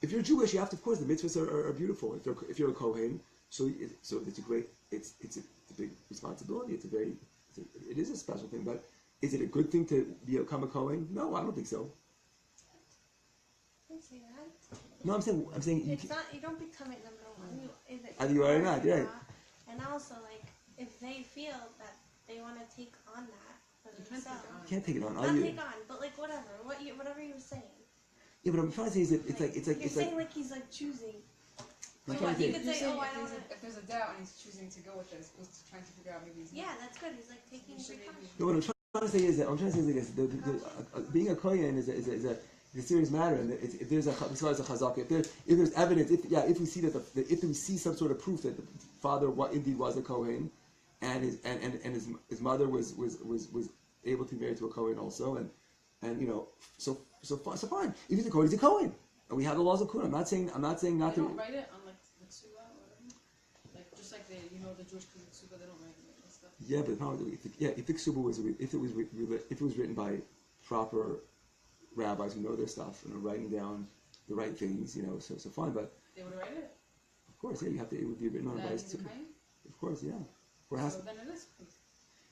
if you're Jewish, you have to, of course, the mitzvahs are beautiful. If you're a Kohen, so it's a great, it's a big responsibility. It is a special thing. But is it a good thing to become a Kohen? No, I don't think so. Don't say that. No, I'm saying It's not. You don't become it number one. You are not, right? And also, if they feel that they want to take on that for themselves, You can't take it on. not take on, but whatever. Whatever you were saying. Yeah, but I'm trying to say is that it's like you're saying he's choosing. I'm So trying to you say. could say, I don't. If there's a doubt and he's choosing to go with it, as opposed to trying to figure out maybe he's not. Yeah, that's good. He's taking precautions. No, what I'm trying to say is that being a kohen is a serious matter, and if there's a chazaka, if there's evidence, if we see if we see some sort of proof that the father indeed was a kohen, and his mother was able to be married to a kohen also, and so fine. If he's a kohen, he's a kohen, and we have the laws of Kuna. I'm not saying not They to. don't write it on the tsuba or whatever. Just like the Jewish tsuba, they don't write it and stuff. Yeah, but the problem, if the ksuba if it was written by proper rabbis who know their stuff and are writing down the right things, so fine. But they would write it. Of course, yeah, it would be written on by too. Of course, yeah. So then it is.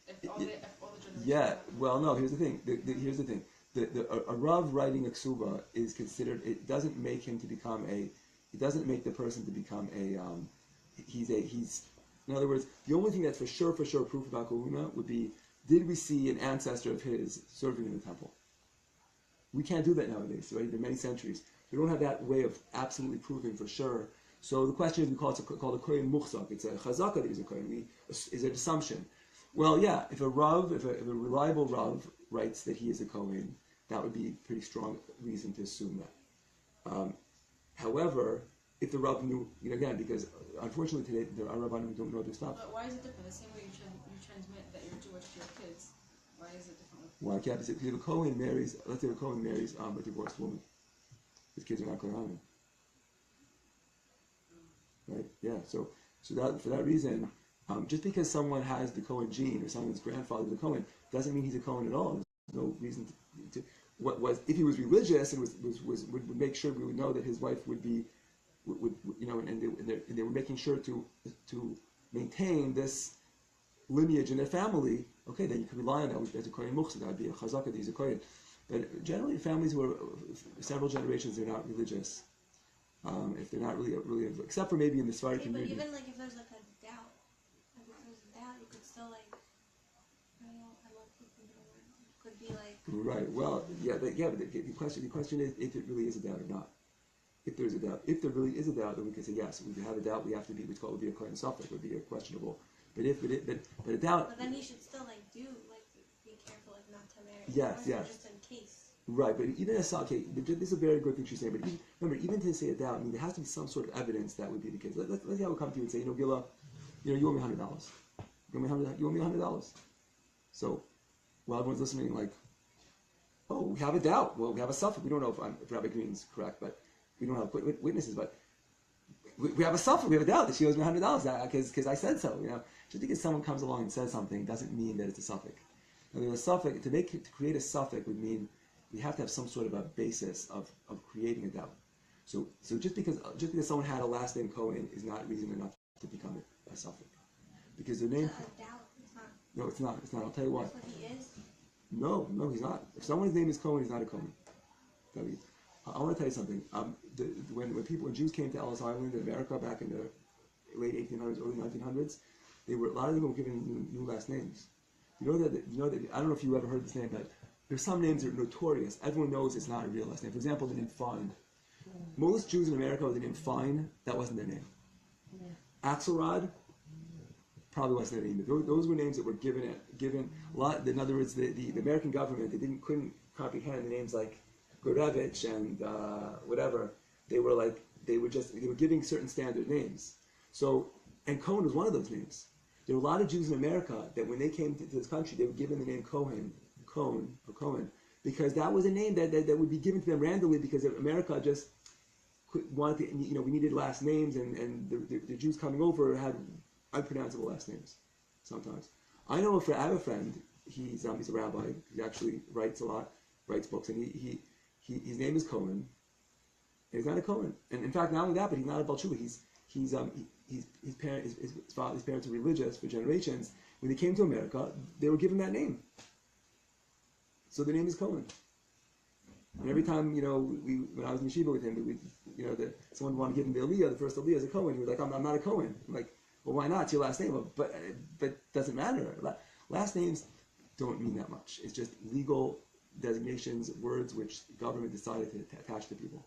If all the generations. Yeah. Well, no. Here's the thing. Here's the thing. A rav writing a ksuba is considered. It doesn't make him to become a. It doesn't make the person to become a. He's. In other words, the only thing that's for sure proof about kahuna would be, did we see an ancestor of his serving in the temple? We can't do that nowadays, right? There are many centuries. We don't have that way of absolutely proving for sure. So the question is, we call it a kohen muchzak. It's a chazaka that he's a kohen. Is an assumption. Well, yeah, if a reliable rav writes that he is a kohen, that would be a pretty strong reason to assume that. However, if the rav knew, again, because unfortunately today there are rabbanim who don't know their stuff. But why is it different? The same way you transmit that you're Jewish to your kids. Why is it different? Why can't? Because if a kohen marries, let's say a kohen marries a divorced woman, his kids are not kohanim. Right? Yeah. So that for that reason, just because someone has the Cohen gene or someone's grandfather is a Cohen doesn't mean he's a Cohen at all. There's no reason to what was if he was religious and would make sure we would know that his wife would be and they were making sure to maintain this lineage in their family. Okay, then you can rely on that as a Kohen Muchzak. That would be a Chazaka that he's a Kohen. But generally, families who are several generations, they're not religious. If they're not really, except for maybe in the Sephardic community. But even if there's a doubt, you could still I love cooking. It could be Right. Well, but the question is if it really is a doubt or not. If there's a doubt, if there really is a doubt, then we can say yes. If we have a doubt, we have to be what's called would be a kohen safek, would be a questionable. But a doubt. But then he should still be careful not to marry. Yes. Just in case. Right, but even this is a very good thing she's saying. But even to say a doubt, there has to be some sort of evidence that would be the case. Let's say I would come to you and say, Gila, you owe me $100. You owe me $100. So, while everyone's listening, oh, we have a doubt. Well, we have a safek. We don't know if Rabbi Green's correct, but we don't have witnesses. But we have a safek. We have a doubt that she owes me $100 because I said so. Just because someone comes along and says something doesn't mean that it's a safek. Now, a safek to create a safek would mean we have to have some sort of a basis of creating a doubt. So just because someone had a last name Cohen is not reason enough to become a safek. Because the name. A doubt. It's not. No, it's not. It's not. I'll tell you why. That's what he is. No, he's not. If someone's name is Cohen, he's not a Cohen. I want to tell you something. When Jews came to Ellis Island in America back in the late 1800s, early 1900s, a lot of them were given new last names. You know that I don't know if you ever heard this name, but there's some names that are notorious. Everyone knows it's not a real last name. For example, the name Fine. Most Jews in America with the name Fine, that wasn't their name. Axelrod probably wasn't their name. Those were names that were given a lot. In other words, the American government couldn't comprehend the names like Gorevich and whatever. They were giving certain standard names. So, and Cohen was one of those names. There were a lot of Jews in America that when they came to this country, they were given the name Cohen, because that was a name that would be given to them randomly because America just wanted to, we needed last names, and the Jews coming over had unpronounceable last names sometimes. I have a friend. He's a rabbi. He actually writes a lot, writes books, and his name is Cohen. And he's not a Cohen, and in fact, not only that, but he's not a Balshuva. His parents were religious for generations. When they came to America, they were given that name, so the name is Cohen. And every time, when I was in yeshiva with him, someone wanted to give him the aliyah, the first aliyah as a Cohen. He was like, I'm not a Cohen. I'm like, well, why not? It's your last name. But it doesn't matter. Last names don't mean that much. It's just legal designations, words which the government decided to attach to people.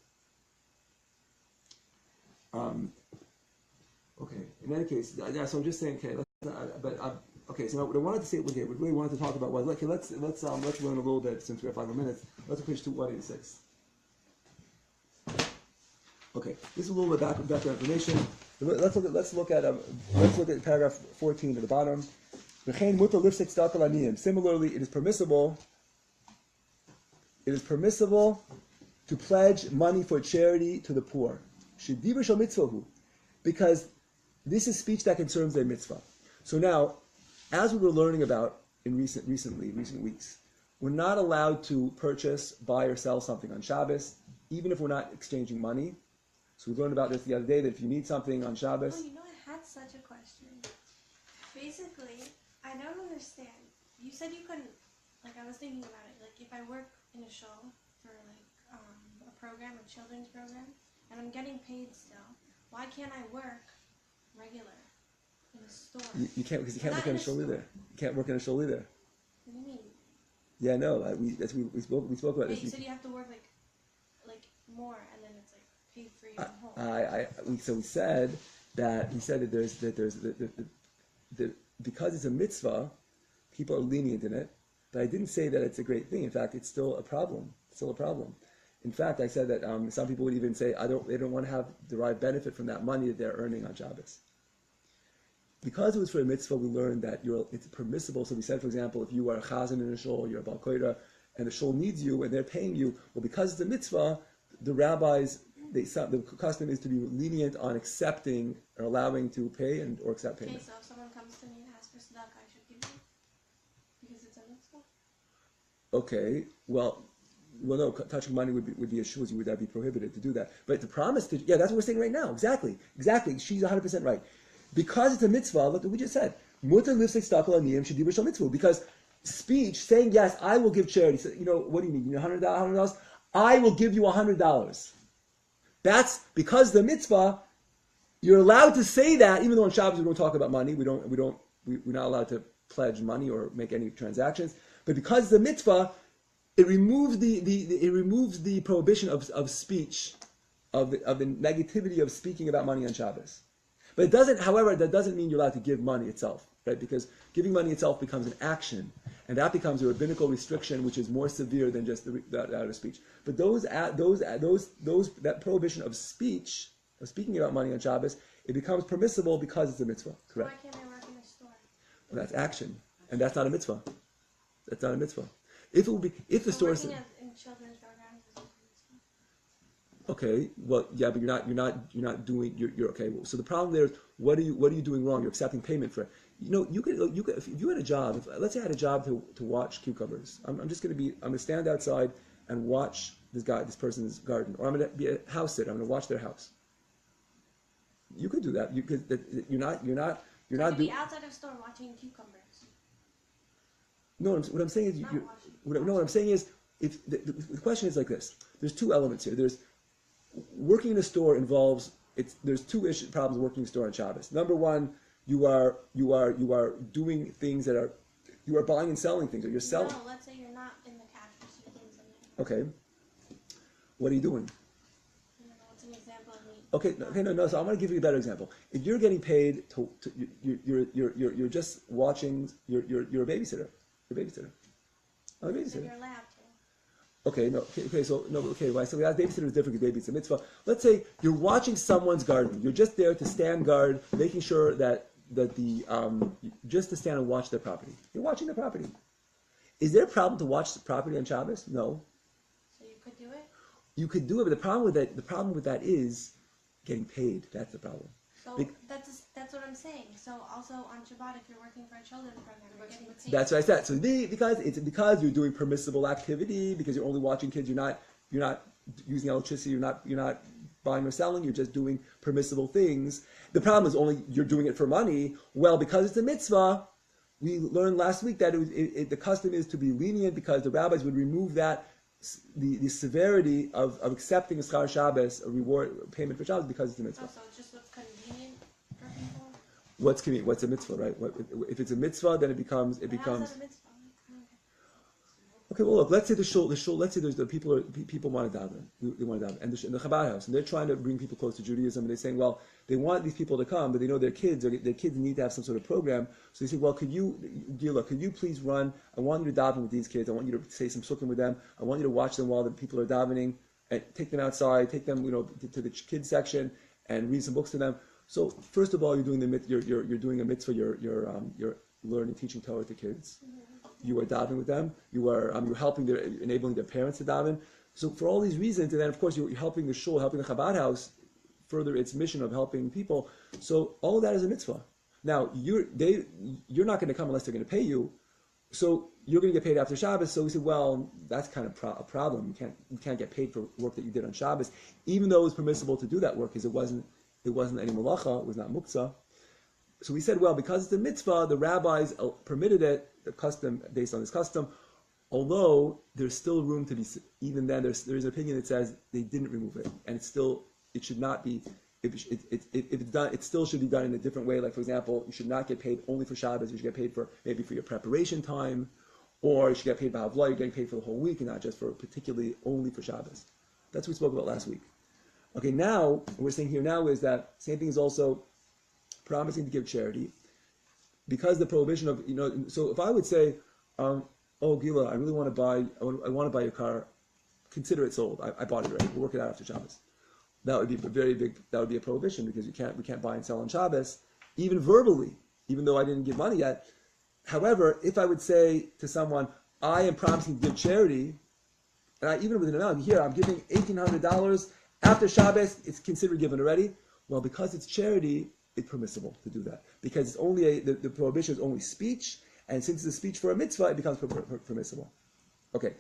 Okay. In any case, so I'm just saying. Okay. Okay. So what I wanted to say, what we really wanted to talk about was, okay, let's learn a little bit since we have 5 more minutes. Let's go page 186. Okay. This is a little bit background information. Let's look at paragraph 14 at the bottom. Similarly, it is permissible to pledge money for charity to the poor. Because this is speech that concerns their mitzvah. So now, as we were learning about in recent weeks, we're not allowed to purchase, buy, or sell something on Shabbos, even if we're not exchanging money. So we learned about this the other day, that if you need something on Shabbos... Oh, I had such a question. Basically, I don't understand. You said you couldn't, I was thinking about it, if I work in a show for, a program, a children's program, and I'm getting paid still, why can't I work regular in a store? You can't, because you can't work in a shul either. You can't work in a shul either. What do you mean? Yeah, no, we spoke about Wait, this. you said you have to work, more, and then it's, paid for you at home. So he said that there's because it's a mitzvah, people are lenient in it. But I didn't say that it's a great thing. In fact, it's still a problem. In fact, I said that some people would even say they don't want to have derived benefit from that money that they're earning on Shabbos. Because it was for a mitzvah, we learned that it's permissible. So we said, for example, if you are a chazan in a shul, you're a bal koira, and the shul needs you, and they're paying you, well, because it's a mitzvah, the rabbis, the custom is to be lenient on accepting or allowing to pay or accept payment. Okay, so if someone comes to me and asks for tzedakah, I should give it because it's a mitzvah? Okay, well, no, touching money would be a shul. Would that be prohibited to do that? But the promise to, that's what we're saying right now. Exactly. She's 100% right. Because it's a mitzvah, look what we just said. Mutar lifsek stakal aniyim shediber shel mitzvah. Because speech, saying yes, I will give charity. So, what do you mean? You need $100? I will give you $100. That's because the mitzvah. You're allowed to say that, even though on Shabbos we don't talk about money. We're not allowed to pledge money or make any transactions. But because the mitzvah, it removes the prohibition of speech, of the negativity of speaking about money on Shabbos. But that doesn't mean you're allowed to give money itself, right? Because giving money itself becomes an action, and that becomes a rabbinical restriction, which is more severe than just that out of speech. But that prohibition of speech, of speaking about money on Shabbos, it becomes permissible because it's a mitzvah. Correct. Why can't I work in a store? Well, that's action, and that's not a mitzvah. That's not a mitzvah. If the store working in children's programs is a mitzvah. Okay, well, yeah, but you're not doing. You're okay. So the problem there is, what are you doing wrong? You're accepting payment for it. You could if you had a job. Let's say I had a job to watch cucumbers. I'm gonna stand outside and watch this person's garden, or I'm gonna be a house sitter. I'm gonna watch their house. You could do that. You're not be outside of a store watching cucumbers. No, what I'm saying is, what I'm saying is, if the question is like this. There's two elements here. There's working in a store involves there's two problems working in a store on Shabbos. Number one, you are doing things you are buying and selling things, or you're selling. No, let's say you're not in the cash receiving something. Okay. What are you doing? What's an example of me? Okay, no. So I'm going to give you a better example. If you're getting paid you're just watching. You're a babysitter. You're a babysitter. I'm a babysitter. So you're allowed to. Okay, no. Okay, so no. Okay, why? So that babysitter is different because baby it's a mitzvah. Let's say you're watching someone's garden. You're just there to stand guard, making sure that just to stand and watch their property. You're watching the property. Is there a problem to watch the property on Shabbos? No. So you could do it? You could do it, but the problem with that is getting paid. That's the problem. So Bec- that's what I'm saying. So also on Shabbat, if you're working for a children's program, you're getting paid. That's what I said. So because you're doing permissible activity, because you're only watching kids, you're not using electricity, you're not buying or selling, you're just doing permissible things. The problem is only you're doing it for money. Well, because it's a mitzvah, we learned last week that the custom is to be lenient because the rabbis would remove that the severity of accepting a schar Shabbos, a reward payment for Shabbos, because it's a mitzvah. Oh, so it's just what's convenient for people. What's convenient? What's a mitzvah, right? If it's a mitzvah, then it becomes. But how's that a mitzvah? Okay, well, look. Let's say the shul. Let's say there's the people want to daven. They want to daven, and the Chabad house, and they're trying to bring people close to Judaism. And they're saying, well, they want these people to come, but they know their kids need to have some sort of program. So they say, well, could you please run? I want you to daven with these kids. I want you to say some sukkim with them. I want you to watch them while the people are davening, and take them outside, take them, to the kids section, and read some books to them. So first of all, you're doing you're doing a mitzvah. You're learning, teaching Torah to kids. You are davening with them. You're enabling their parents to daven. So for all these reasons, and then of course you're helping the shul, helping the Chabad house further its mission of helping people. So all of that is a mitzvah. Now you're not going to come unless they're going to pay you. So you're going to get paid after Shabbos. So we said, well, that's kind of a problem. You can't get paid for work that you did on Shabbos, even though it was permissible to do that work because it wasn't any malacha, it was not muktzah. So we said, well, because it's a mitzvah, the rabbis permitted it, the custom, based on this custom, although there's still room to be, even then there's an opinion that says they didn't remove it, and it should not be, if it's done, it still should be done in a different way. Like, for example, you should not get paid only for Shabbos, you should get paid maybe for your preparation time, or you should get paid by Havlah, you're getting paid for the whole week, and not just for particularly only for Shabbos. That's what we spoke about last week. Okay, now, what we're saying here now is that same thing is also promising to give charity, because the prohibition of, so if I would say, oh Gila, I really want to buy, I want to buy your car, consider it sold. I bought it already. We'll work it out after Shabbos. That would be that would be a prohibition, because we can't buy and sell on Shabbos, even verbally, even though I didn't give money yet. However, if I would say to someone, I am promising to give charity, and even with an amount, here I'm giving $1,800 after Shabbos, it's considered given already. Well, because it's charity, it's permissible to do that, because it's only the prohibition is only speech, and since it's a speech for a mitzvah, it becomes permissible. Okay,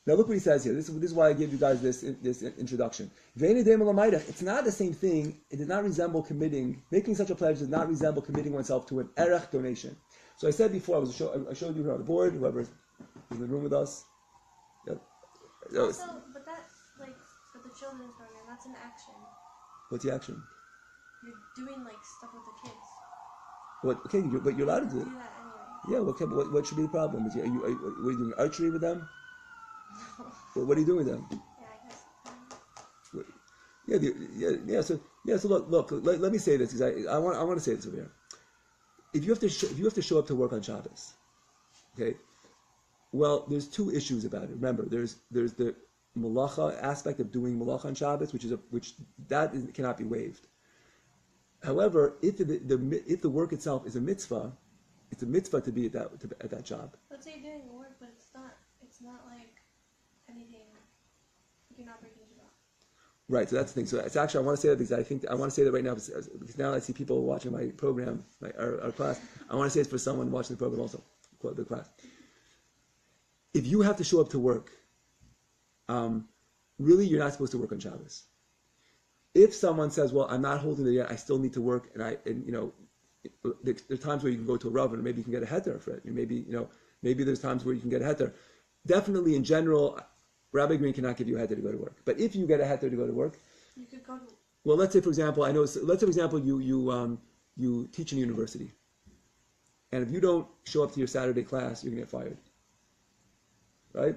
now look what he says here. This is why I gave you guys this introduction. It's not the same thing. It does not resemble making such a pledge does not resemble committing oneself to an erech donation. So I said before, I showed you here on the board, whoever is in the room with us. Yeah. Also, but that's like for the children's program, that's an action. What's the action? You're doing like stuff with the kids. What? Okay, but you're allowed to do it. Do that anyway. Yeah. Okay. But what should be the problem? What are you doing? Archery with them? No. What are you doing with them? Yeah, I guess. So look. Let me say this, because I want to say this over here. If you have to show up to work on Shabbos, okay. Well, there's two issues about it. Remember, there's the malacha aspect of doing malacha on Shabbos, which cannot be waived. However, if the work itself is a mitzvah, it's a mitzvah to be at that job. Let's say you're doing work, but it's not like anything. You're not breaking Shabbat. Right. So that's the thing. So it's actually, I want to say that because I want to say that right now, because now I see people watching my program, our class. I want to say it's for someone watching the program also, the class. If you have to show up to work, really you're not supposed to work on Shabbos. If someone says, well, I'm not holding it yet, I still need to work, and there's times where you can go to a rav, and maybe you can get a heter for it. Maybe there's times where you can get a heter. Definitely, in general, Rabbi Green cannot give you a heter to go to work. But if you get a heter to go to work, you could go to. Well, let's say for example, you teach in a university, and if you don't show up to your Saturday class, you're going to get fired. Right?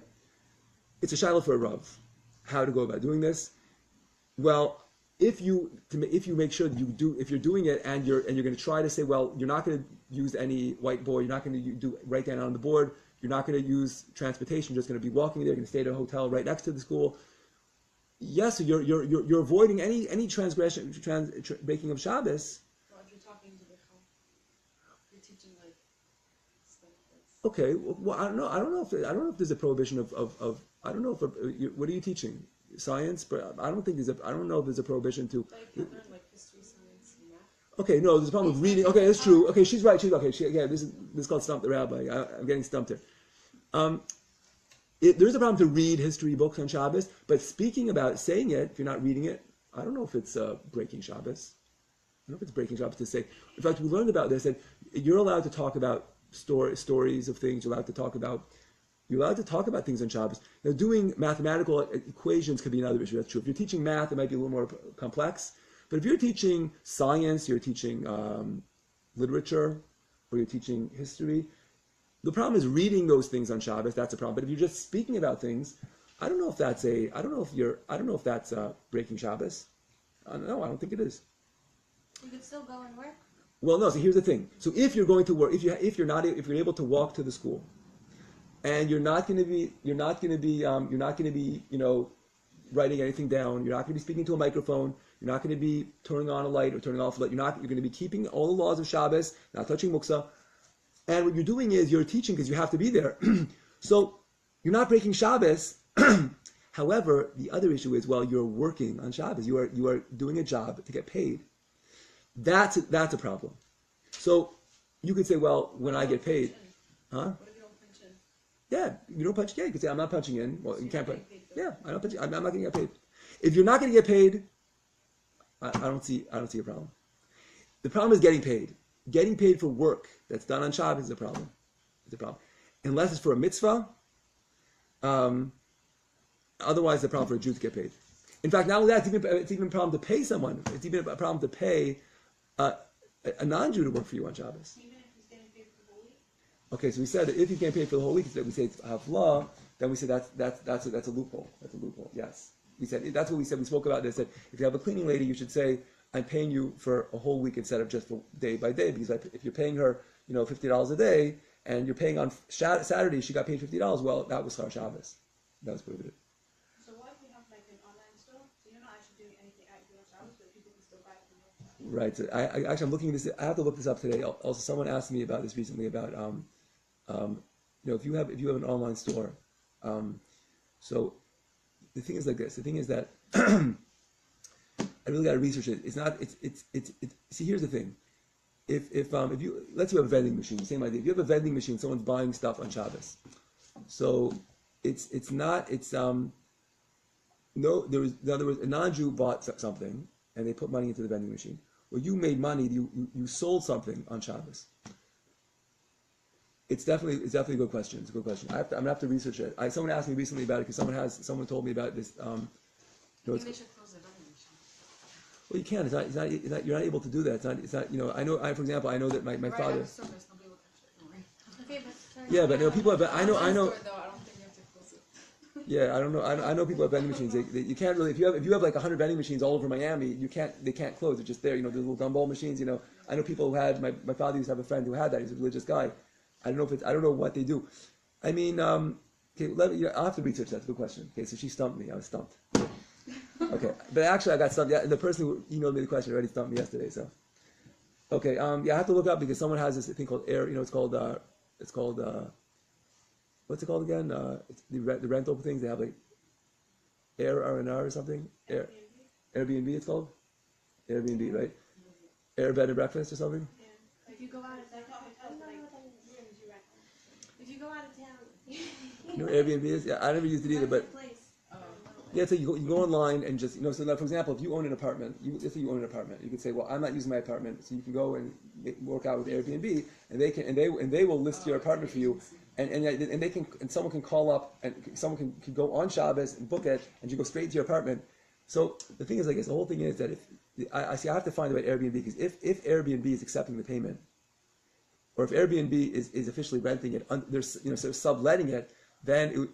It's a shiloh for a rav. How to go about doing this? Well, if you make sure that if you're doing it and you're going to try to say, well, you're not going to use any whiteboard, you're not going to write down on the board, you're not going to use transportation, you're just going to be walking there, you're going to stay at a hotel right next to the school. Yes, so you're avoiding any transgression, breaking of Shabbos. Well, if you're talking to the chum, you're teaching like stuff that's... Okay, well, I don't know if there's a prohibition of I don't know if what are you teaching? science, but I don't know if there's a prohibition to. But you can't learn like history, science, and math. Okay, no, there's a problem with reading. Okay, that's true. Okay, she's right. This is called Stump the Rabbi. I'm getting stumped here. There is a problem to read history books on Shabbos, but speaking about saying it, if you're not reading it, I don't know if it's breaking Shabbos. I don't know if it's breaking Shabbos to say. In fact, we learned about this that you're allowed to talk about stories of things. You're allowed to talk about things on Shabbos. Now, doing mathematical equations could be another issue. That's true. If you're teaching math, it might be a little more complex. But if you're teaching science, you're teaching literature, or you're teaching history, the problem is reading those things on Shabbos. That's a problem. But if you're just speaking about things, I don't know if that's breaking Shabbos. No, I don't think it is. You could still go and work. Well, no. So here's the thing. So if you're going to work, if you're able to walk to the school, and you're not going to be, writing anything down. You're not going to be speaking to a microphone. You're not going to be turning on a light or turning off a light. You're going to be keeping all the laws of Shabbos, not touching muksa. And what you're doing is you're teaching because you have to be there. So you're not breaking Shabbos. However, the other issue is, well, you're working on Shabbos. You are doing a job to get paid. That's a problem. So you could say, well, when I get paid, huh? What if you don't punch in? Yeah, you don't punch. Yeah, you could say I'm not punching in. Well, you can't punch. Yeah, I don't punch. I'm not going to get paid. If you're not going to get paid, I don't see a problem. The problem is getting paid. Getting paid for work that's done on Shabbos is a problem. It's a problem, unless it's for a mitzvah. Otherwise, it's a problem for a Jew to get paid. In fact, not only that, it's even a problem to pay someone. It's even a problem to pay a non-Jew to work for you on Shabbos. Even if he's getting paid for the whole week? Okay, so we said that if you can't pay for the whole week, we say it's hafla, then we say that's a loophole. That's a loophole. Yes, we said that's what we said. We spoke about this. That if you have a cleaning lady, you should say I'm paying you for a whole week instead of just for day by day. Because if you're paying her, $50 a day, and you're paying on Saturday, she got paid $50. Well, that was Schar Shabbos. That was prohibited. So what if you have like an online store? So you're not actually doing anything at your Shabbos, but people can still buy it from your Shabbos. Right. So I'm looking at this. I have to look this up today. Also, someone asked me about this recently about if you have an online store. So the thing is like this. The thing is that I really got to research it. It's not. See, here's the thing. If you let's say you have a vending machine. Same idea. If you have a vending machine, someone's buying stuff on Shabbos. So in other words, a non-Jew bought something and they put money into the vending machine. Well, you made money. You sold something on Shabbos. It's definitely a good question. It's a good question. I'm gonna have to research it. Someone asked me recently about it because someone told me about this. Maybe they should close their vending machine. Well, you can't. It's not. You're not able to do that. It's not. For example, I know that my Right, father. I have a store, there's nobody will touch it. Don't worry. Okay, but sorry. Yeah, but people have. I know. Store, though, I don't think you have to close it. Yeah, I don't know. I know people have vending machines. You can't really. If you have like 100 vending machines all over Miami, they can't close. They're just there. The little gumball machines. I know people who had. My father used to have a friend who had that. He's a religious guy. I don't know what they do. I mean, okay. I'll have to research that. That's a good question. Okay, so she stumped me. I was stumped. Okay, but actually I got stumped. Yeah, the person who emailed me the question already stumped me yesterday. So, okay. I have to look up because someone has this thing called Air. It's called. What's it called again? It's the rental things. They have like Air R&R or something. Airbnb. It's called Airbnb, right? Air bed and breakfast or something. Yeah. If you go out of town, I don't know what that is. If you go out of town, You know what Airbnb is? Yeah, I never used it either, but place. yeah, so you go online and just so like, for example, if you own an apartment, let's say you own an apartment, you could say, well, I'm not using my apartment, so you can go and work out with Airbnb, and they will list your apartment for you, and someone can call up and someone can go on Shabbos and book it, and you go straight to your apartment. So the thing is, I guess the whole thing is that I have to find the right Airbnb because if Airbnb is accepting the payment, or if Airbnb is officially renting it, sort of subletting it, then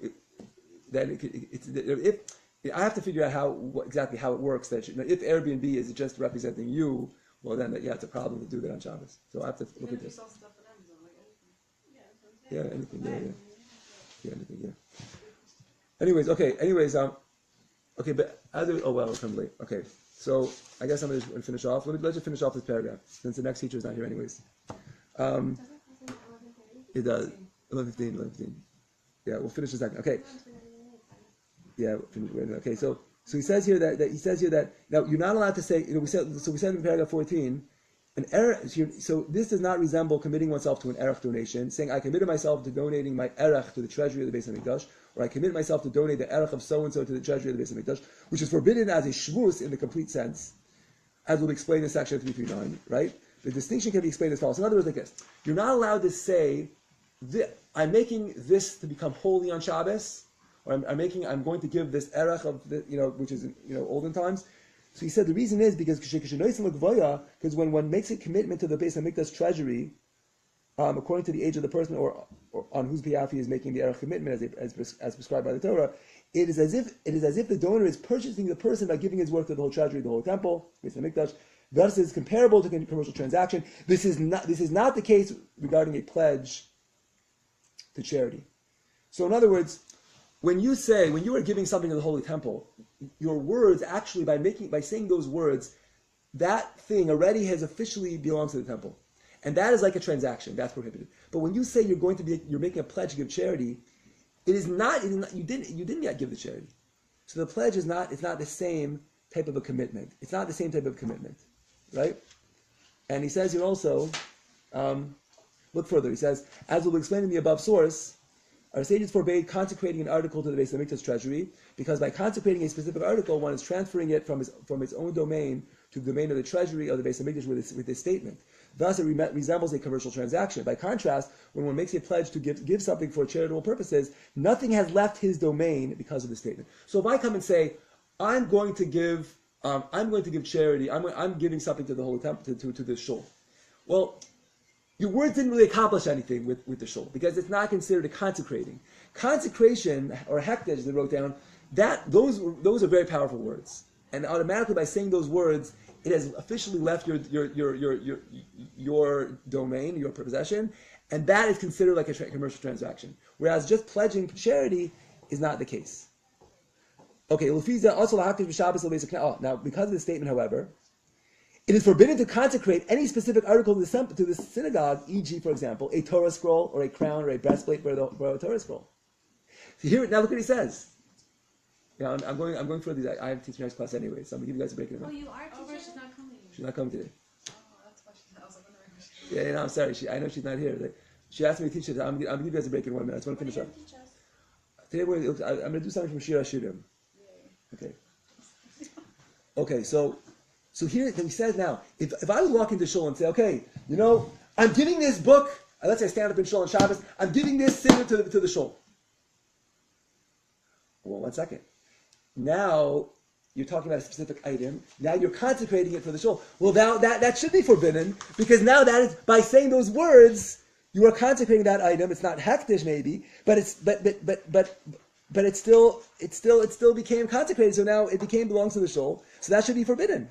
I have to figure out exactly how it works. That if Airbnb is just representing you, well then it's a problem to do that on Shabbos. So I have to look Even at if you this. sell stuff on Amazon, like anything. Yeah, that's what I'm saying. Yeah, anything. Anyways, okay, but we're coming late. Okay, so I guess I'm going to finish off. Let's just finish off this paragraph since the next teacher is not here anyways. It does 11:15. Yeah, we'll finish in a second. Okay. Yeah. Okay. So So he says here that now you're not allowed to say. We said in paragraph 14, an erech. So this does not resemble committing oneself to an erech donation, saying I committed myself to donating my erech to the treasury of the Beis Hamikdash, or I commit myself to donate the erech of so and so to the treasury of the Beis Hamikdash, which is forbidden as a shvus in the complete sense, as we'll explain in section 339. Right? The distinction can be explained as follows. In other words, like this: you're not allowed to say, I'm making this to become holy on Shabbos, or I'm going to give this erech of which is olden times. So he said the reason is because when one makes a commitment to the Beis Hamikdash treasury, according to the age of the person or on whose behalf he is making the erech commitment as prescribed by the Torah, it is as if the donor is purchasing the person by giving his work to the whole treasury, the whole temple, Beis Hamikdash. Thus, is comparable to a commercial transaction. This is not the case regarding a pledge to charity. So, in other words, when you are giving something to the Holy Temple, your words actually by saying those words, that thing already has officially belongs to the temple, and that is like a transaction. That's prohibited. But when you say you're making a pledge to give charity, you didn't yet give the charity. So the pledge is not the same type of a commitment. It's not the same type of commitment. Right? And he says here also, look further, he says, as we'll explain in the above source, our sages forbade consecrating an article to the Beis Hamikdash treasury, because by consecrating a specific article, one is transferring it from its own domain to the domain of the treasury of the Beis Hamikdash with this statement. Thus, it resembles a commercial transaction. By contrast, when one makes a pledge to give something for charitable purposes, nothing has left his domain because of the statement. So if I come and say, I'm going to give charity. I'm giving something to the Holy Temple, to the shul. Well, your words didn't really accomplish anything with the shul because it's not considered a consecrating. Consecration or hekdesh, as they wrote down, those are very powerful words, and automatically by saying those words, it has officially left your domain, your possession, and that is considered like a commercial transaction. Whereas just pledging charity is not the case. Okay, now because of this statement, however, it is forbidden to consecrate any specific article to the synagogue, e.g., for example, a Torah scroll or a crown or a breastplate for a Torah scroll. So here, now look what he says. I'm going for these. I have to teach next class anyway, so I'm going to give you guys a break in a minute. Oh, you are teaching? Oh, she's not coming. She's not coming today. Oh, that's why I was like, Yeah, I'm sorry. I know she's not here. She asked me to teach it. I'm going to give you guys a break in 1 minute. I just want to finish up. Teach us? Today I'm going to do something from Shir HaShirim. Okay, so here he says now, if I would walk into shul and say, okay, I'm giving this book, let's say I stand up in shul on Shabbos, I'm giving this siddur to the shul. Well, 1 second. Now you're talking about a specific item. Now you're consecrating it for the shul. Well, now that should be forbidden because now that is by saying those words, you are consecrating that item. It's not hekdesh maybe, but it still became consecrated. So now it belongs to the shul. So that should be forbidden.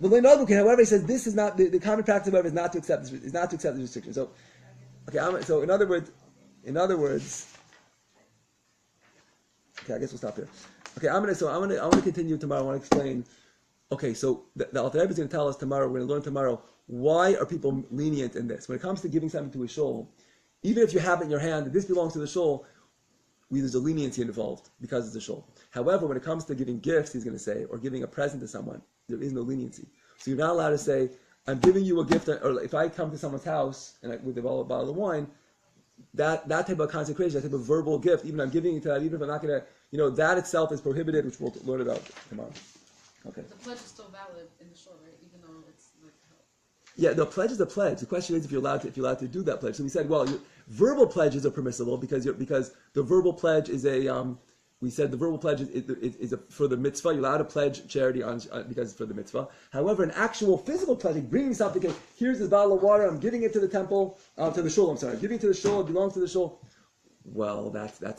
However, he says this is not the common practice. However, is not to accept this restriction. So, okay. So in other words, okay. I guess we'll stop here. Okay. I want to continue tomorrow. I want to explain. Okay. So the Alter Rebbe is going to tell us tomorrow. We're going to learn tomorrow why are people lenient in this when it comes to giving something to a shul. Even if you have it in your hand, this belongs to the shul. There's a leniency involved because it's a shul. However, when it comes to giving gifts, he's going to say, or giving a present to someone, there is no leniency. So you're not allowed to say, I'm giving you a gift, or if I come to someone's house and with a bottle of wine, that type of consecration, that type of verbal gift, even I'm giving it to that, even if I'm not going to, that itself is prohibited, which we'll learn about tomorrow. Okay. The pledge is still valid in the shul, right? Even though it's like. Yeah, the pledge is a pledge. The question is if you're allowed to do that pledge. So we said, verbal pledges are permissible because the verbal pledge is we said the verbal pledge is for the mitzvah. You're allowed to pledge charity because it's for the mitzvah. However, an actual physical pledge, bringing something, here's this bottle of water, I'm giving it to the temple, to the shul. I'm sorry, I'm giving it to the shul. It belongs to the shul. Well, that's a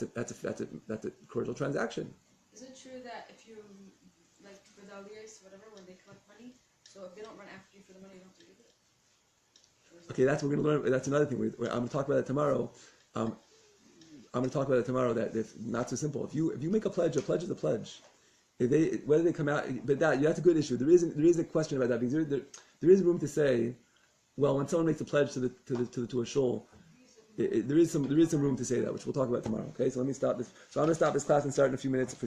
commercial transaction. Is it true that if you like medalliers, whatever, when they collect money, so if they don't run after you for the money, you don't have to give it? Okay, that's what we're going to learn. That's another thing. I'm going to talk about it tomorrow. That it's not so simple. If you make a pledge is a pledge. Whether they come out, but that's a good issue. There is a question about that because there is room to say, well, when someone makes a pledge to a shul, there is some room to say that, which we'll talk about tomorrow. Okay, so let me stop this. So I'm going to stop this class and start in a few minutes.